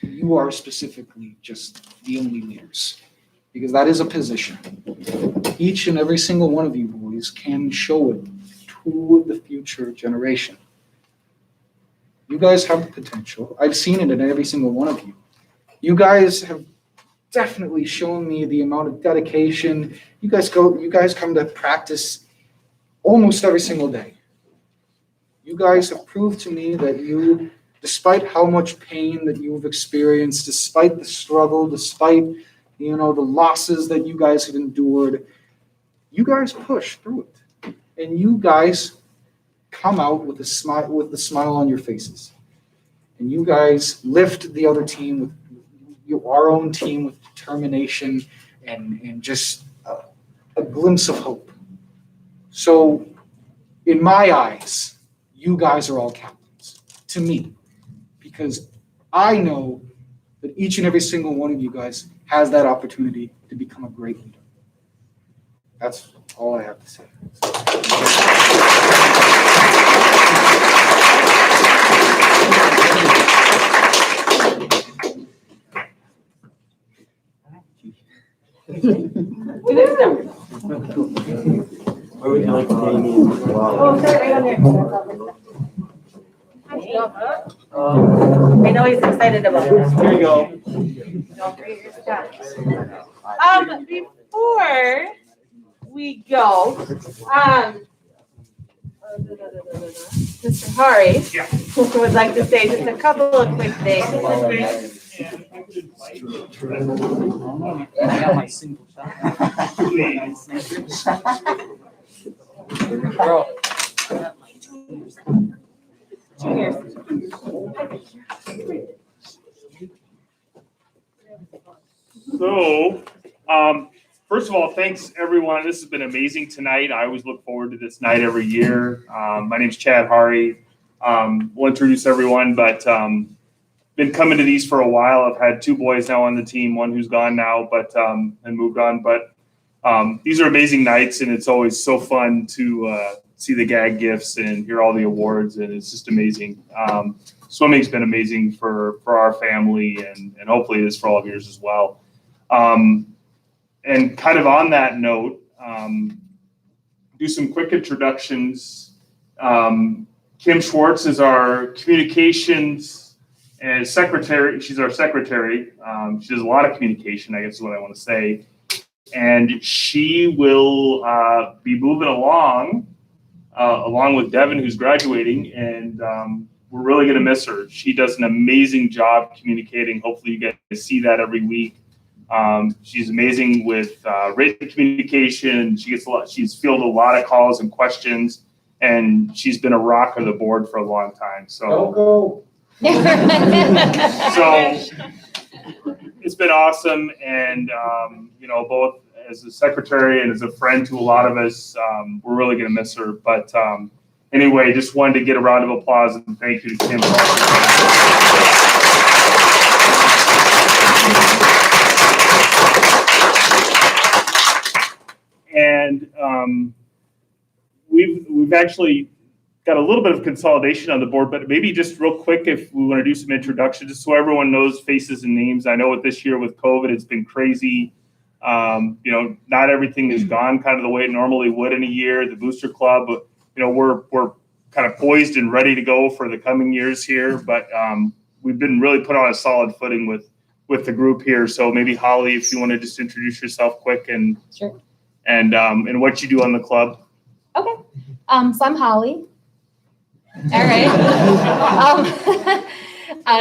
you are specifically just the only leaders, because that is a position. Each and every single one of you boys can show it to the future generation. You guys have the potential. I've seen it in every single one of you. You guys have definitely shown me the amount of dedication. You guys come to practice almost every single day. You guys have proved to me that you, despite how much pain that you've experienced, despite the struggle, despite the losses that you guys have endured, you guys push through it. And you guys come out with a smile on your faces. And you guys lift the other team our own team with determination and just a glimpse of hope. So in my eyes, you guys are all captains to me, because I know that each and every single one of you guys has that opportunity to become a great leader. That's all I have to say. Where would you like to Damien as well? Oh, sorry, right on there. I know he's excited about this. Here you go. Before we go, Mr. Hari would like to say just a couple of quick things. So, first of all, thanks everyone. This has been amazing tonight. I always look forward to this night every year. My name's Chad Hari. We'll introduce everyone, but been coming to these for a while. I've had two boys now on the team, one who's gone now, but and moved on. But these are amazing nights, and it's always so fun to see the gag gifts and hear all the awards, and it's just amazing. Swimming's been amazing for our family, and hopefully it is for all of yours as well. And kind of on that note, do some quick introductions. Kim Schwartz is our communications and secretary. She's our secretary. She does a lot of communication, I guess is what I want to say. And she will be moving along with Devin, who's graduating, and we're really going to miss her. She does an amazing job communicating. Hopefully you guys see that every week. She's amazing with written communication. She's fielded a lot of calls and questions, and she's been a rock of the board for a long time. So, it's been awesome, and both as a secretary and as a friend to a lot of us, we're really going to miss her. But anyway, just wanted to get a round of applause and thank you to Kim. And we've actually got a little bit of consolidation on the board, but maybe just real quick, if we want to do some introductions, just so everyone knows faces and names. I know this year with COVID, it's been crazy. Not everything is gone kind of the way it normally would in a year. The Booster Club, we're kind of poised and ready to go for the coming years here, but we've been really put on a solid footing with the group here. So maybe Holly, if you want to just introduce yourself quick and Sure. and what you do on the club. Okay. So I'm Holly. All right.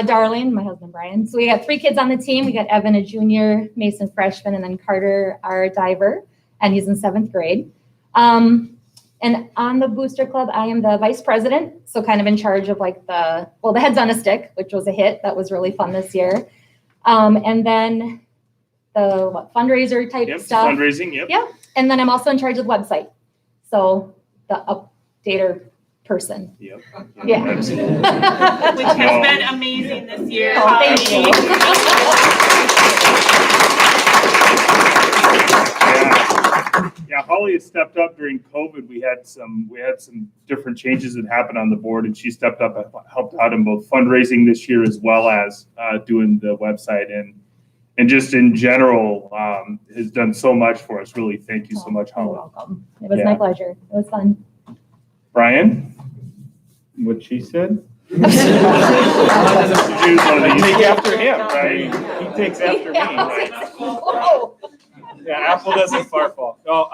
Darlene, my husband Brian. So we got 3 kids on the team. We got Evan, a junior, Mason, freshman, and then Carter, our diver, and he's in 7th grade. And on the Booster Club, I am the vice president, so kind of in charge of like the Heads on a Stick, which was a hit. That was really fun this year. And then the fundraiser type stuff. Fundraising, yep. Yeah. And then I'm also in charge of the website. So the updater person. Yep. Yeah. Which has been amazing this year. Oh, thank you. Yeah, Holly has stepped up during COVID. We had some different changes that happened on the board, and she stepped up and helped out in both fundraising this year as well as doing the website and just in general has done so much for us. Really, thank you so much, Holly. You're welcome. It was my pleasure. It was fun. Brian, what she said? Take after him, right? He takes after me. Right? Whoa. Yeah, apple doesn't far fall. No,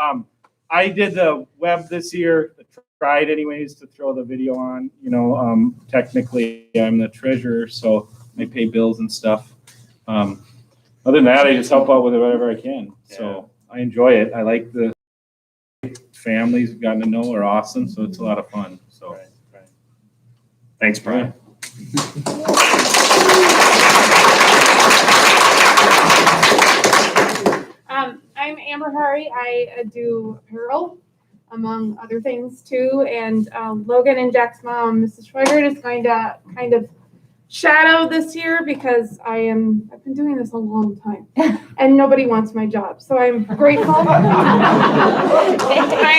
I did the web this year. Tried anyways to throw the video on. Technically I'm the treasurer, so I pay bills and stuff. Other than that, I just help out with it whatever I can. So I enjoy it. I like the families we've gotten to know are awesome, so it's a lot of fun. So Right. Thanks, Brian. I'm Amber Hari. I do apparel, among other things too. And Logan and Jack's mom, Mrs. Schweigert, is going to kind of shadow this year because I've been doing this a long time and nobody wants my job. So I'm grateful. I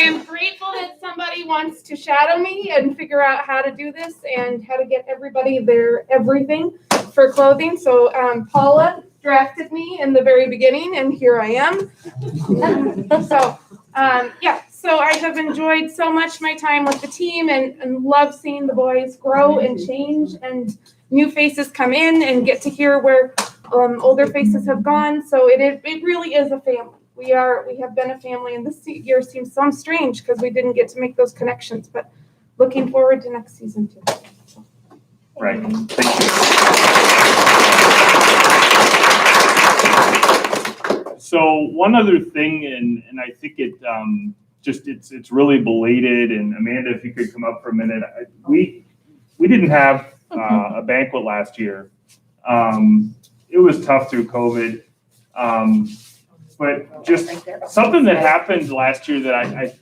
am grateful that somebody wants to shadow me and figure out how to do this and how to get everybody their everything for clothing. So Paula drafted me in the very beginning and here I am. So I have enjoyed so much my time with the team and love seeing the boys grow and change and new faces come in and get to hear where older faces have gone. So it really is a family. We have been a family, and this year seems so strange because we didn't get to make those connections, but looking forward to next season too. Right. Thank you. So one other thing, and I think it's really belated. And Amanda, if you could come up for a minute, we didn't have a banquet last year. It was tough through COVID, but just something that happened last year that I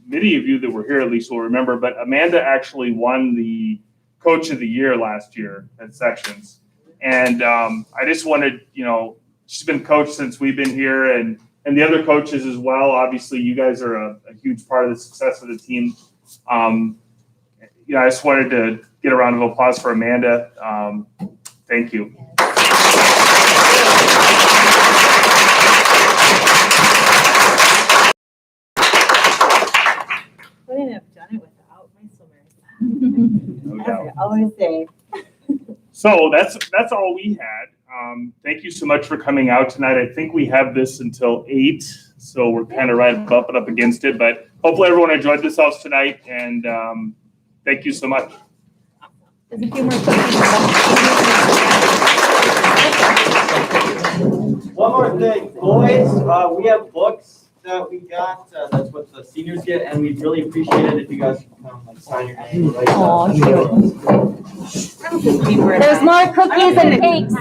many of you that were here at least will remember. But Amanda actually won the Coach of the Year last year at Sections, and I just wanted, she's been coach since we've been here, and the other coaches as well. Obviously, you guys are a huge part of the success of the team. I just wanted to get a round of applause for Amanda. Thank you. Wouldn't have done it without my swimmers. No doubt. I always say. So that's all we had. Thank you so much for coming out tonight. I think we have this until 8, so we're kind of right bumping up against it. But hopefully everyone enjoyed themselves tonight, and thank you so much. There's a few more questions. One more thing, boys, we have books that we got. That's what the seniors get, and we'd really appreciate it if you guys could come sign your name. Oh, there's more cookies and cakes.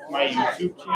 my YouTube channel.